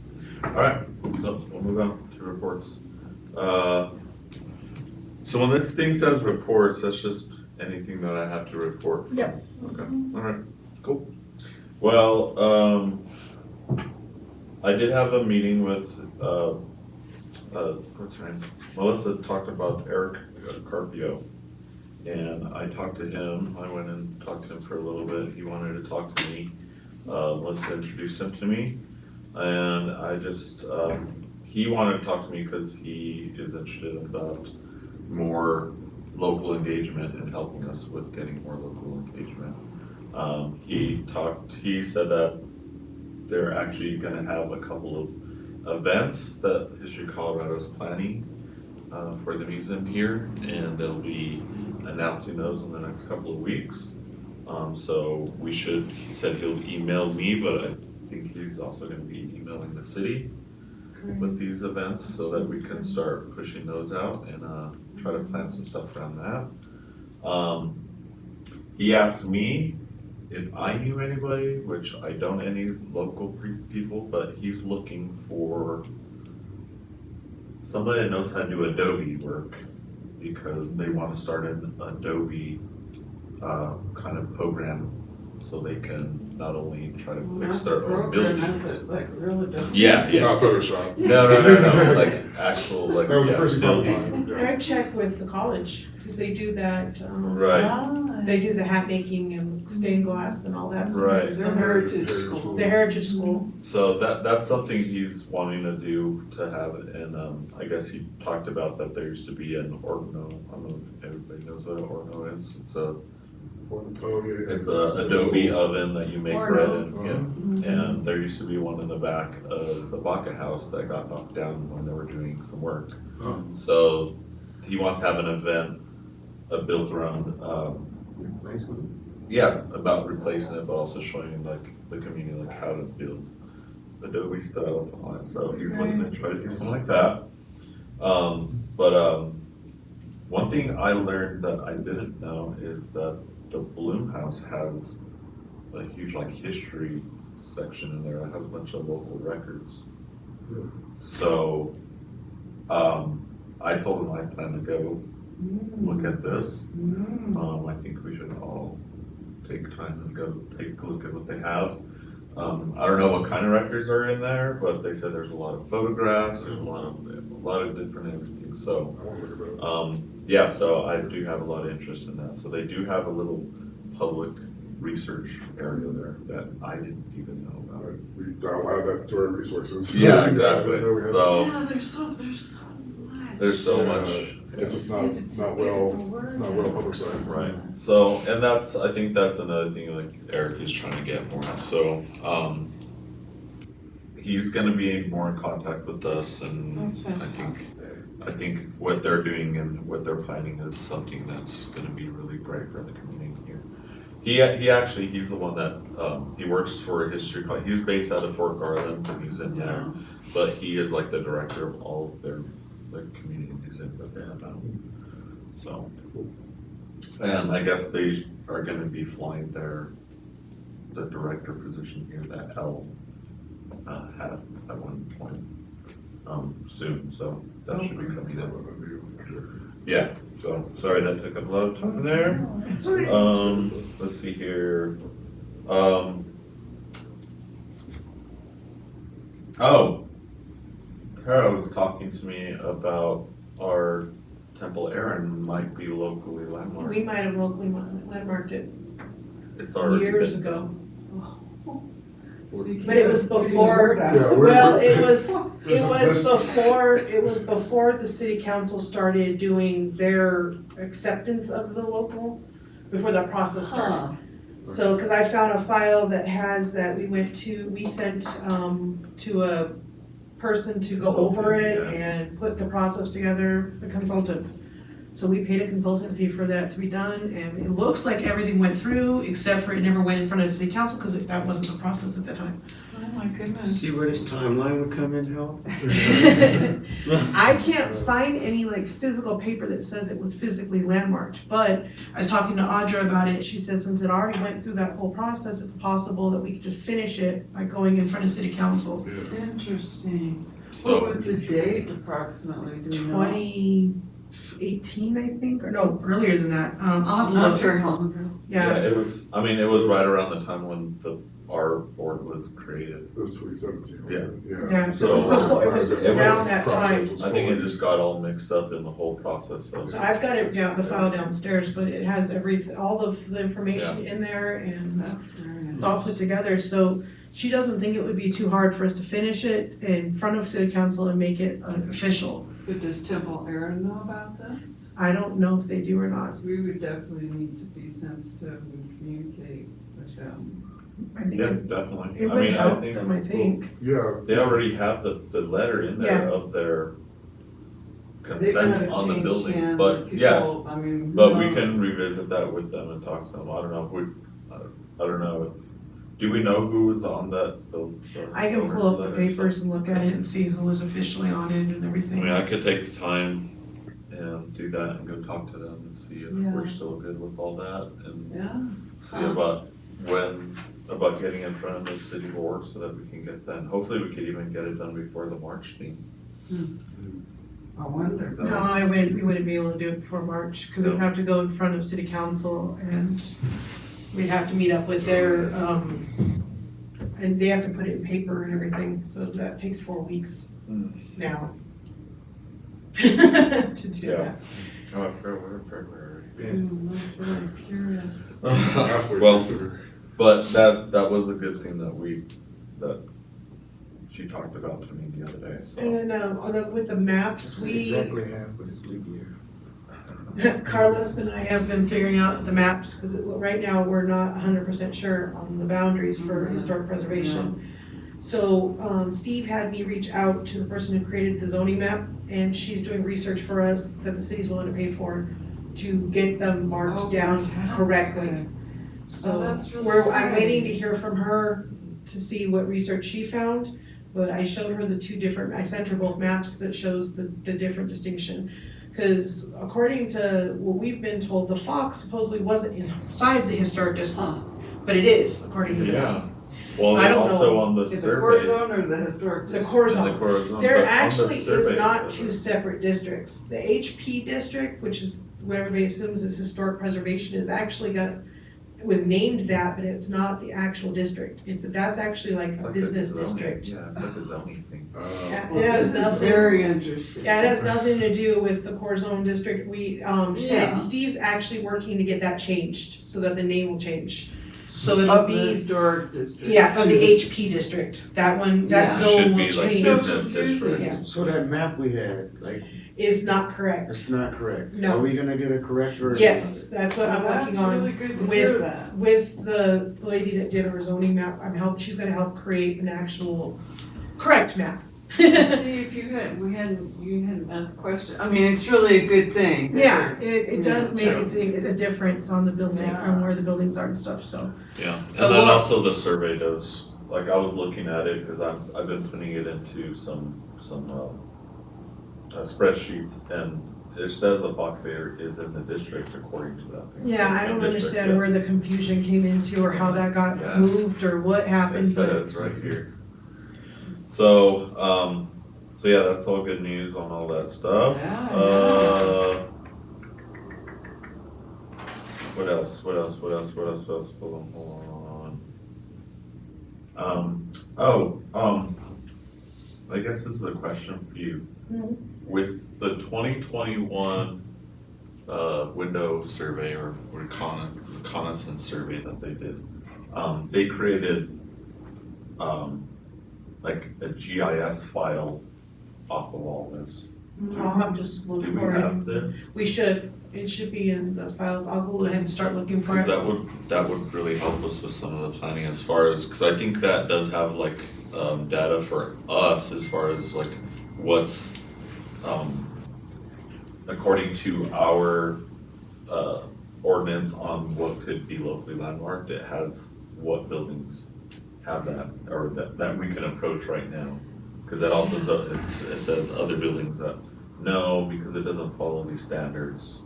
Alright, so we'll move on to reports. So when this thing says reports, that's just anything that I have to report? Yep. Okay, alright, cool. Well, I did have a meeting with, what's her name? Melissa talked about Eric Carpio. and I talked to him, I went and talked to him for a little bit, he wanted to talk to me. Melissa introduced him to me, and I just, he wanted to talk to me because he is interested about more local engagement and helping us with getting more local engagement. He said that they're actually gonna have a couple of events that History Colorado is planning for the museum here, and they'll be announcing those in the next couple of weeks. So he said he'll email me, but I think he's also gonna be emailing the city with these events so that we can start pushing those out and try to plan some stuff around that. He asked me if I knew anybody, which I don't, any local people, but he's looking for somebody that knows how to do Adobe work because they want to start an Adobe kind of program so they can not only try to fix their own building. Like real Adobe. Yeah, Not Photoshop. No, like actual, like, That was the yeah, first thing I building. thought, yeah. I'd check with the college, because they do that, Right, they do the hat making and stained glass and all that. Right. The Heritage School. The Heritage School. so that's something he's wanting to do to have it, and I guess he talked about that there used to be an Orno, I don't know if everybody knows what an Orno is, it's a Adobe oven that you make bread in, yeah. And there used to be one in the back of the Baca house that got knocked down when they were doing some work. Oh. So he wants to have an event built around, yeah, about replacing it, but also showing like the community like how to build Adobe stuff and all that. So he's looking to try to do something like that. One thing I learned that I didn't know is that the Bloom House has a huge like history section in there that has a bunch of local records. So I told him I plan to go look at this. I think we should all take time and go take a look at what they have. I don't know what kind of records are in there, but they said there's a lot of photographs, there's a lot of different everything. So I want to look at that. yeah, so I do have a lot of interest in that. So they do have a little public research area there that I didn't even know about. I'll add that to our resources. Yeah, exactly. So Yeah, there's so much. there's so much. It's just not well publicized. Right. So, and I think that's another thing like Eric is trying to get more. So, he's gonna be more in contact with us, and That's fantastic. I think what they're doing and what they're planning is something that's gonna be really great for the community here. He's the one that, he works for History College. He's based out of Fort Garland, the museum there, but he is like the director of all of their community museum that they have now. So, and I guess they are gonna be flying the director position here that Elle had at one point, soon, so that should be coming in. Yeah, so, sorry that took up a lot of time there. It's all right. Let's see here. Tara was talking to me about our Temple Aaron might be locally landmarked. We might have locally landmarked it It's already years been- ago. Speaking But it was of- before- Yeah, we're- Well, it was This is- before the city council started doing their acceptance of the local, before that process started. Huh. So, cause I found a file that has that we sent to a person to go over it Consultant, yeah. and put the process together, a consultant. So we paid a consultant fee for that to be done, and it looks like everything went through, except for it never went in front of the city council, cause that wasn't the process at the time. Oh my goodness. See where this timeline would come in help? I can't find any like physical paper that says it was physically landmarked, but I was talking to Audra about it, she said since it already went through that whole process, it's possible that we could just finish it by going in front of city council. Interesting. What So, was the date approximately, do you know? 2018, I think, or no, earlier than that, I'll have to Not look. very long ago. yeah, Yeah, it was right around the time when our board was created. It was 2017, Yeah. wasn't it? Yeah, so it was before, it was It was- around that time. I think it just got all mixed up in the whole process of. So I've got it, the file downstairs, but it has all of the information in there and That's very it's all put together, so she doesn't think it would be too hard for us to finish it in front of city council and make it official. But does Temple Aaron know about this? I don't know if they do or not. Because we would definitely need to be sensitive and communicate with them. I think Yeah, it definitely. would I mean, help them, I think. Yeah, They already have the letter in there of their They kind consent of on the change building, hands, but yeah, people, I mean, who but we can knows? revisit that with them and talk to them. I don't know if we, I don't know if, do we know who was on that bill? I can pull up the papers and look at it and see who was officially on it and I everything. mean, I could take the time and do that and go talk to them and see if Yeah. we're still good with all that and Yeah, see about about getting in front of the city board so that we can get that. Hopefully we could even get it done before the March meeting. I wonder. No, we wouldn't be able to do it before March, because it would have to go in front of city council and we'd have to meet up with their, and they have to put it in paper and everything, so that takes 4 weeks now. To do Yeah. that. Oh, February. That's really curious. halfway Well, through. but that was a good thing that she talked about to me the other day, so. And with the maps, we, Exactly half, but it's leap year. Carlos and I have been figuring out the maps, because right now, we're not 100% sure on the boundaries for historic preservation. So Steve had me reach out to the person who created the zoning map, and she's doing research for us that the city's willing to pay for to get them marked Oh, down fantastic. correctly. So that's really I'm great. waiting to hear from her to see what research she found. But I showed her the two different, I sent her both maps that shows the different distinction. Because according to what we've been told, the Fox supposedly wasn't inside the historic district, Huh. but it is, according to the map. Yeah. Well, I and don't also know. on the Is the core survey. zone or the historic? The district? core in the zone. core zone, There but on the actually is survey, not it two says- separate districts. The HP district, which is what everybody assumes is historic preservation, is actually it was named that, but it's not the actual district. That's actually like It's a like business zoning. district. Yeah, it's like a zoning thing. Yeah, Well, it has this is nothing. very interesting. Yeah, it has nothing to do with the core zone district. Yeah. And Steve's actually working to get that changed so that the name will change. So it'll Of the be, historic district. yeah, of the HP district. That one, that Yeah. zone Should will be like change. So business confusing. district. Yeah. So that map we had, like, Is not correct. that's not correct. No. Are we gonna get a correct version? Yes, that's what I'm That's working on. really good to hear with- that. With the lady that did our zoning map, she's gonna help create an actual correct map. See, if you hadn't asked a question, I mean, it's really a good thing. that Yeah, they're- it does make Sure. a difference on the building, Yeah. on where the buildings are and stuff, so. Yeah, and But then we'll- also the survey does, like I was looking at it, cause I've been putting it into some spreadsheets and it says the Fox Theater is in the district according to that thing. Yeah, I It's in don't district, understand where yes. the confusion came into or how that got Yeah. moved or what It happened, but says right here. So yeah, that's all good news on all that stuff. Yeah, What else? Hold on. I guess this is a question for you. Mhm. With the 2021 window survey or reconnaissance survey that they did, they created like a GIS file off of all this. I'll have to just look Do we for it. have this? It should be in the files, I'll go ahead and start looking for Cause it. that would really help us with some of the planning as far as, cause I think that does have like, data for us as far as like what's, according to our, ordinance on what could be locally landmarked, it has what buildings have that, or that we can approach right now. Cause that also, it says other buildings that, no, because it doesn't follow these standards.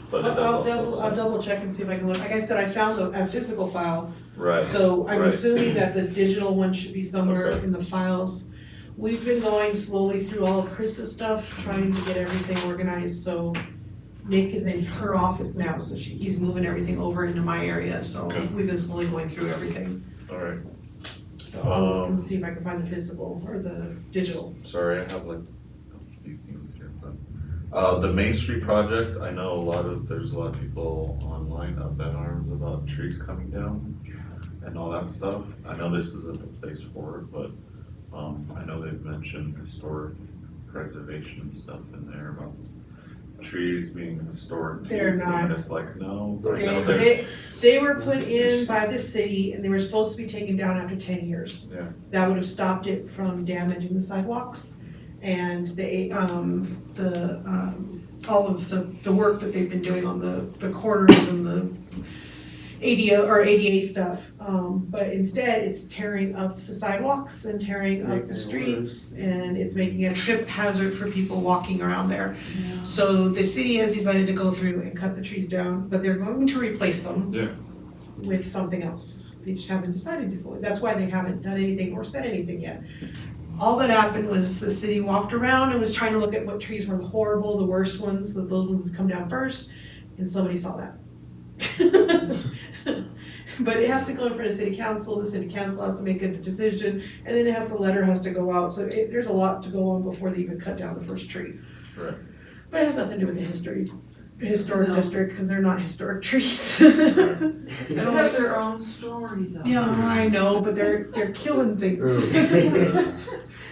But it does also. I'll double check and see if I can look, like I said, I found a physical file. Right. So I'm right. assuming that the digital one should be somewhere Okay. in the files. We've been going slowly through all of Chris's stuff, trying to get everything organized, so Nick is in her office now, so he's moving everything over into my area, so Okay. we've been slowly going through everything. Alright, So I'll look and see if I can find the physical or the digital. Sorry, I have like a few things here, but, the Main Street project, I know there's a lot of people online up in arms about trees coming down and all that stuff. I know this isn't the place for it, but, I know they've mentioned historic preservation and stuff in there about trees being historic. They're trees, not. And it's like, no, I know they're, They were put in by the city and they were supposed to be taken down after 10 years. Yeah. That would have stopped it from damaging the sidewalks and all of the work that they've been doing on the corners and the ADA stuff. But instead, it's tearing up the sidewalks and tearing up Making the it streets and it's making a trip hazard for people walking around there. Yeah. So the city has decided to go through and cut the trees down, but they're going to replace them Yeah. with something else. They just haven't decided to fully. That's why they haven't done anything or said anything yet. All that happened was the city walked around and was trying to look at what trees were the horrible, the worst ones, that those ones would come down first, and somebody saw that. But it has to go in front of city council, the city council has to make a decision, and then the letter has to go out, so there's a lot to go on before they even cut down the first tree. Correct. But it has nothing to do with the historic No. district, because they're not historic trees. They have their own story though. Yeah, I know, but they're killing things.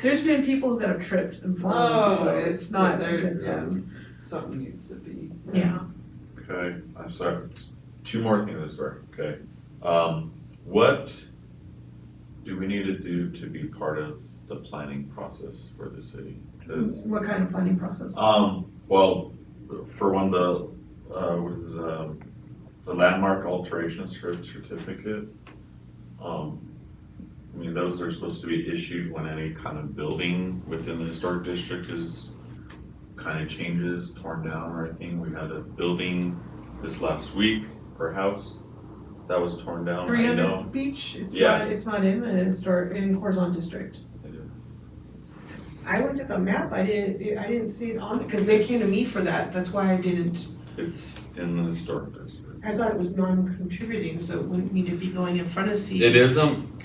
There's been people that have tripped and fallen, so it's not a good thing. Something needs to be. Yeah. Okay, I'm sorry, 2 more things this way, okay. What do we need to do to be part of the planning process for the city? 'Cause, What kind of planning process? well, for one, the landmark alteration certificate, I mean, those are supposed to be issued when any kind of building within the historic district is kind of changes, torn down or anything. We had a building this last week, or house, that was torn down, I know. 300 Beach, Yeah. it's not in the historic, in Corzon District. It is. I looked at the map, I didn't see it on, because they came to me for that, that's why I didn't, It's in the historic district. I thought it was non-contributing, so it wouldn't need to be going in front of C.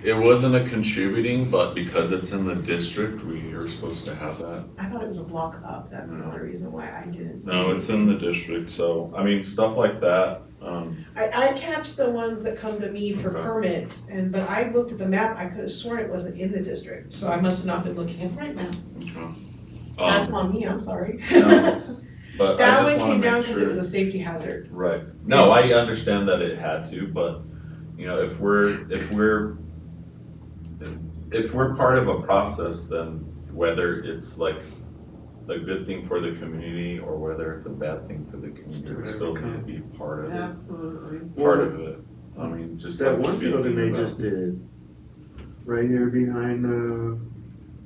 It wasn't a contributing, but because it's in the district, we are supposed to have that. I thought it was a block up, that's the No. only reason why I didn't see it. No, it's in the district, so, I mean, stuff like that, I catch the ones that come to me for Okay. permits, but I looked at the map, I could have sworn it wasn't in the district, so I must have not been looking at the right map. That's on me, I'm sorry. no, it's- but I That just one wanna came down make because it sure. was a safety hazard. Right, no, I understand that it had to, but, you know, if we're part of a process, then whether it's like a good thing for the community or whether it's a bad thing for the community, we still need to be part of it, Absolutely. part of it. I mean, just That like one speaking building they about- just did, right here behind the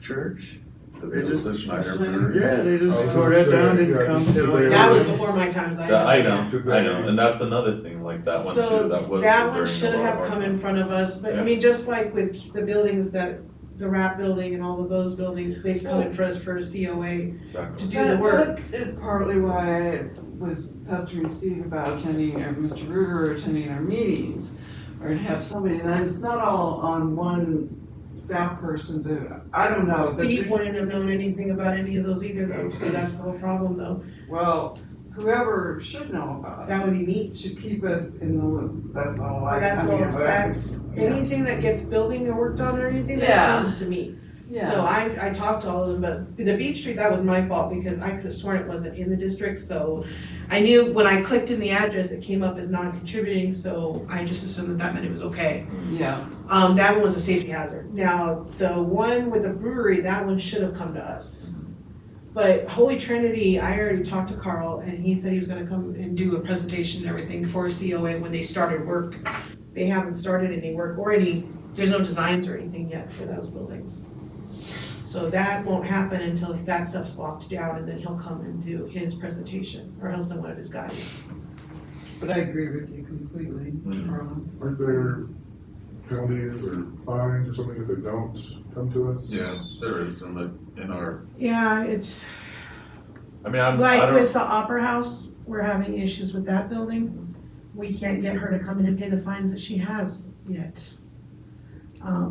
church. They just, The Schneider Schneider. Brewery. yeah, they just I was tore gonna that down say, and yeah, come did till. they- That was before my times, I know, and that's another thing, like that one too, that was. That one during should a lot of have our- come in front of us, but I Yeah. mean, just like with the buildings that, the RAP building and all of those buildings, they've come in for us for a COA Exactly. to do the work. That is partly why I was pestering Steve about attending, or Mr. Ruger attending our meetings, or to have somebody, and it's not all on one staff person to, I don't know. that Steve they- wouldn't have known anything about any of those either though, so that's the whole problem though. Well, whoever should know about That would be me. it should keep us in the loop, that's all I mean. That's anything that gets building or worked on or anything that Yeah. comes to me. So Yeah, I talked to all of them, but the Beach Street, that was my fault because I could have sworn it wasn't in the district, so I knew when I clicked in the address, it came up as non-contributing, so I just assumed that meant it was okay. yeah, That one was a safety hazard. Now, the one with the brewery, that one should have come to us. But Holy Trinity, I already talked to Carl and he said he was gonna come and do a presentation and everything for a COA when they started work. They haven't started any work or there's no designs or anything yet for those buildings. So that won't happen until that stuff's locked down and then he'll come and do his presentation or he'll send one of his guys. but I agree with you completely, Carla. Aren't there penalties or fines or something if they don't come to us? Yeah, there is in our, Yeah, it's I mean, I like don't. with the Opera House, we're having issues with that building. We can't get her to come in and pay the fines that she has yet.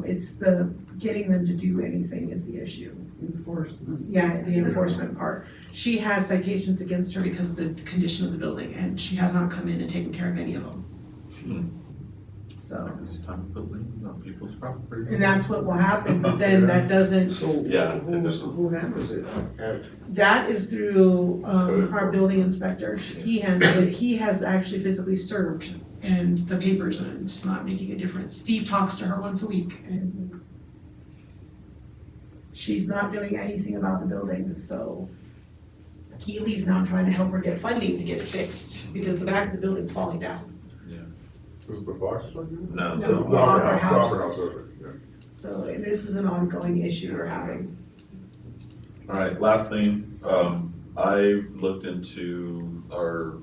It's the getting them to do anything is the issue. Enforcement. Yeah, the enforcement part. She has citations against her because of the condition of the building, and she has not come in and taken care of any of them. So, It's time to put liens on people's property. and that's what will happen, but then that doesn't, So Yeah. who handles it? that is through, our building inspector. He handles it. He has actually physically served and the papers, and it's not making a difference. Steve talks to her once a week, and she's not doing anything about the building, so Keely's now trying to help her get funding to get it fixed, because the back of the building's falling down. This is the Fox truck? No, No. no. The Opera Opera House, House. okay, yeah. So this is an ongoing issue we're having. Alright, last thing, I looked into our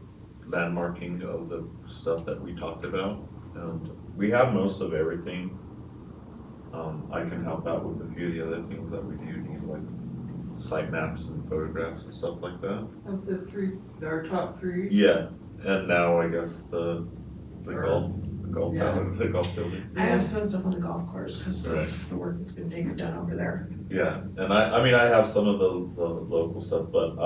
landmarking of the stuff that we talked about, and we have most of everything. I can help out with a few of the other things that we do need, like site maps and photographs and stuff like that. Of the three, our top three. Yeah, and now I guess the golf, Yeah. the golf building. I have some stuff on the golf course because Right. of the work that's been being done over there. Yeah, and I mean, I have some of the local stuff, but,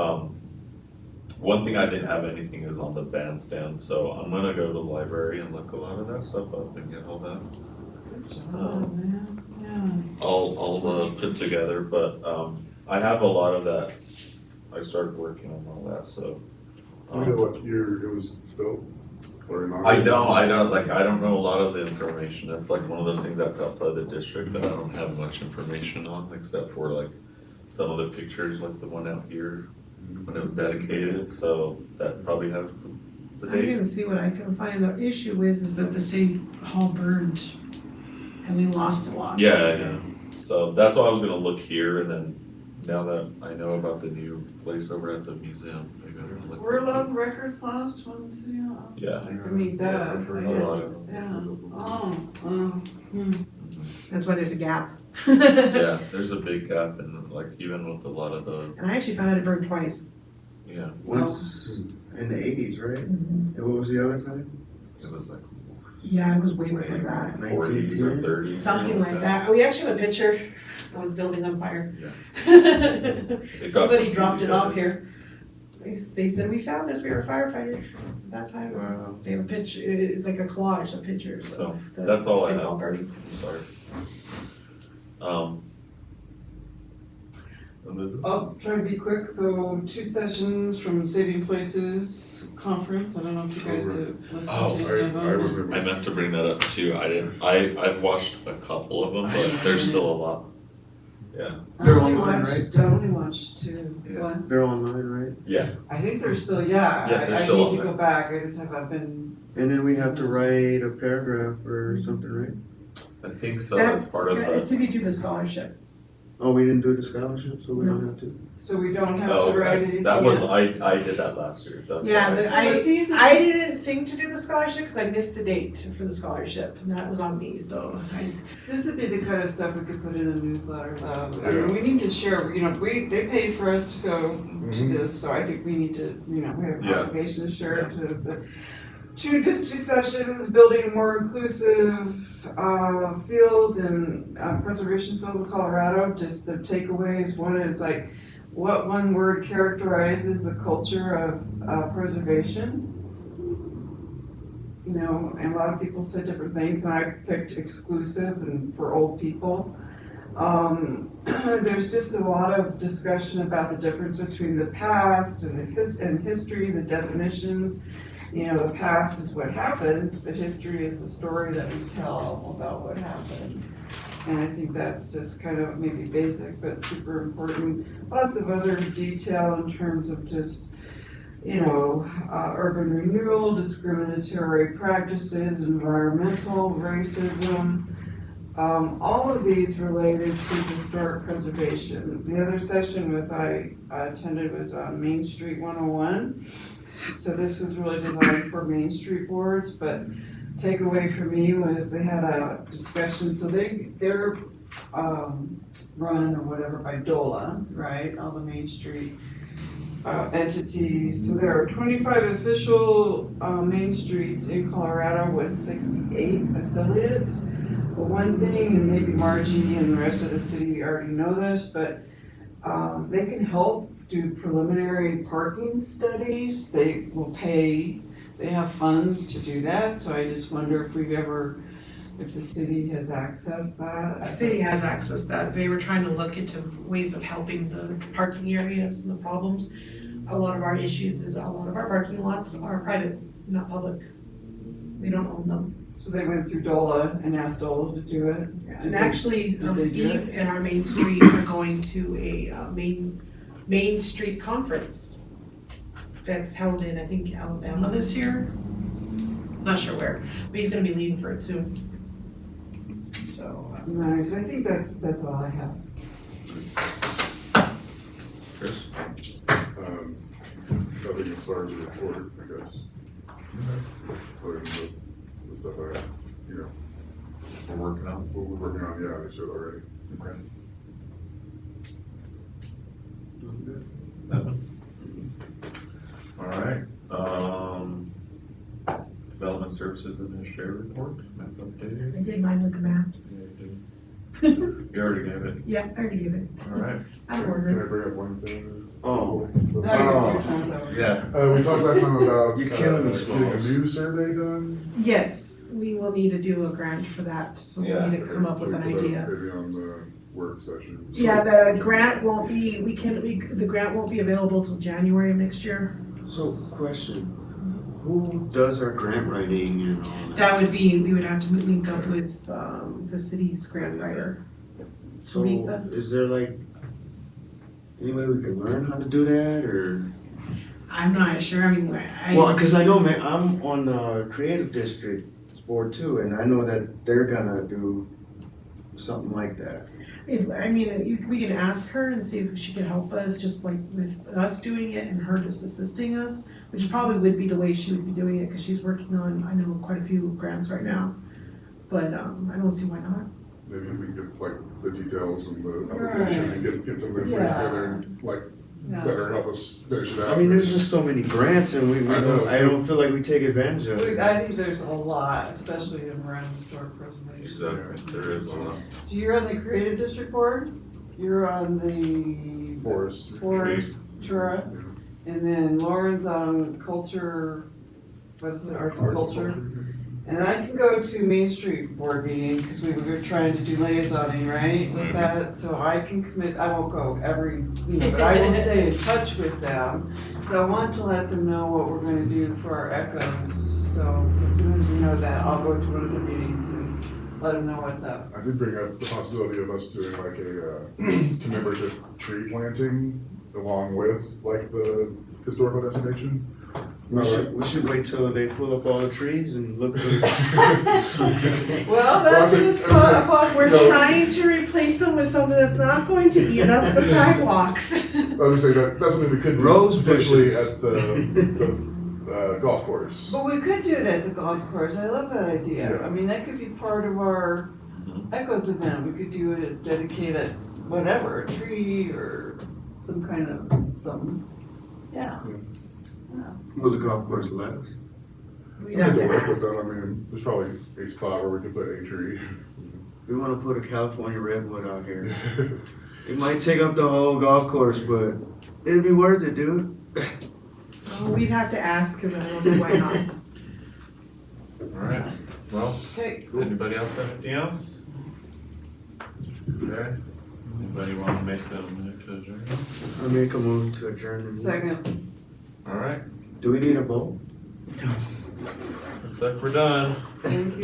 one thing I didn't have anything is on the bandstand, so I'm gonna go to the library and look a lot of that stuff up and get all that. Oh, man, yeah. All put together, but, I have a lot of that, I started working on all that, so. Do you know what year it was built? Or I don't know a lot of the information, that's like one of those things that's outside the district that I don't have much information on, except for like some of the pictures, like the one out here when it was dedicated, so that probably has the I'm date. gonna see what I can find. The issue is that the city hall burned and we lost a lot. Yeah, I know, so that's why I was gonna look here, and then now that I know about the new place over at the museum, maybe I'm gonna look. We're allowed records lost when the city hall. Yeah. I can meet that. A lot of them. Yeah, That's why there's a gap. Yeah, there's a big gap, and like even with a lot of the, And I actually found out it burned twice. yeah, Once in the 80s, right? And what was the other time? it was like Yeah, it was way before that. 40s or 30s. or Something like that. We actually have a picture of the building on fire. It got Somebody dropped it completely off here. They said, we found this, we were firefighters at that time. Wow. They have a picture, it's like a collage of pictures So, of the that's all I city hall have. burning. Sorry. Elizabeth? I'll try to be quick, so 2 sessions from Saving Places Conference, I don't know if you guys have listened to any of them. I wasn't. I meant to bring that up too, I've watched a couple of them, but there's still a lot. Yeah, They're I only online, watched- I only watched 2. Yeah. What? They're online, right? yeah, I think they're still, yeah, Yeah, they're I still need on to there. go back, I just haven't been. And then we have to write a paragraph or something, right? I think so, that's part of It's the, if you do the scholarship. Oh, we didn't do the scholarship, so we don't have to. So we don't have oh, to write okay, anything? that was, yet? I did that last year, that's Yeah, why. But these are- I didn't think to do the scholarship because I missed the date for the scholarship, and that was on me, so This would be the kind of stuff we could put in a newsletter, I mean, we need to share, they paid for us to go to this, so I think we need to, we have an Yeah. obligation to share it to the. Just 2 sessions, building a more inclusive, field and, preservation field of Colorado, just the takeaways, one is like, what one word characterizes the culture of, preservation? And a lot of people said different things, and I picked exclusive and for old people. There's just a lot of discussion about the difference between the past and and history, the definitions. The past is what happened, but history is the story that we tell about what happened. And I think that's just kind of maybe basic, but super important. Lots of other detail in terms of just, urban renewal, discriminatory practices, environmental racism. All of these related to historic preservation. The other session I attended was on Main Street 101. So this was really designed for Main Street boards, but takeaway for me was they had a discussion, so they're run or whatever by DOLA, right, all the Main Street entities. So there are 25 official Main Streets in Colorado with 68 affiliates. But one thing, and maybe Margie and the rest of the city already know this, but they can help do preliminary parking studies. They will pay, they have funds to do that, so I just wonder if the city has accessed that. The city has access that. They were trying to look into ways of helping the parking areas and the problems. A lot of our issues is a lot of our parking lots are private, not public. We don't own them. So they went through DOLA and asked DOLA to do it? And actually, did they do Steve and our Main Street are going to a Main Street conference that's held in, I think, Alabama this year. Not sure where, but he's gonna be leaving for it soon. So, Nice, I think that's all I have. Chris? Nothing as far as the report, I guess. Other than the stuff We're working on. what we're working on, yeah, I said already. Okay. Nothing? Alright, development services administrator report, map updated. I did mine with the maps. Yeah, you did. You already gave it, Yeah, I already gave it. alright. I'm Can I ordering. bring up one thing? Oh. No, your time's over. Yeah. We talked last time about, You're killing me, getting a Smalls. new survey done. Yes, we will need to do a grant for that, so we need to come up with an We put that idea. Maybe on the work session. Yeah, the grant won't be, the grant won't be available till January of next year. So, question, who does our grant writing and all that? That would be, we would have to link up with, the city's grant writer. So, Letha. is there like, any way we can learn how to do that, or? I'm not sure, I mean, Well, cause I know, man, I'm on the creative district board too, and I know that they're gonna do something like that. we can ask her and see if she can help us, just like with us doing it and her just assisting us, which probably would be the way she would be doing it, cause she's working on, I know, quite a few grants right now. But, I don't see why not. Maybe we get like the details and the application and get some of the information Yeah. together and like Yeah. better help us finish it out. I mean, there's just so many grants and we I know. I don't feel like we take advantage of it. I think there's a lot, especially in around historic preservation. Exactly, there is a lot. So you're on the creative district board, you're on the Forest. forest, Tura, and then Lauren's on culture, what is it, arts and culture? And I can go to Main Street board meetings, because we were trying to do liaisoning, right, with that, so I can commit, I won't go every, but I will stay in touch with them. So I want to let them know what we're gonna do for our echoes, so as soon as we know that, I'll go to one of the meetings and let them know what's up. I did bring up the possibility of us doing like a commemorative tree planting along with like the historical destination. We should wait till they pull up all the trees and look for. Well, that's just a We're possibility. No. trying to replace them with something that's not going to eat up the sidewalks. I was gonna say that's something we could do Rose potentially bushes. at the golf course. But we could do it at the golf course, I love that idea. Yeah. I mean, that could be part of our Echoes event, we could do it, dedicate it, whatever, a tree or some kind of something. Yeah. Will the golf course let us? We'd We have could to work with ask. them, I mean, there's probably a spot where we could put a tree. We wanna put a California redwood out here. It might take up the whole golf course, but it'd be worth it, dude. Well, we'd have to ask, cause I don't see why not. Alright, well, Okay, anybody else have anything else? Okay, anybody wanna make the adjourn? I make a move to adjourn the meeting. second. Alright, Do we need a vote? looks like we're done. Thank you.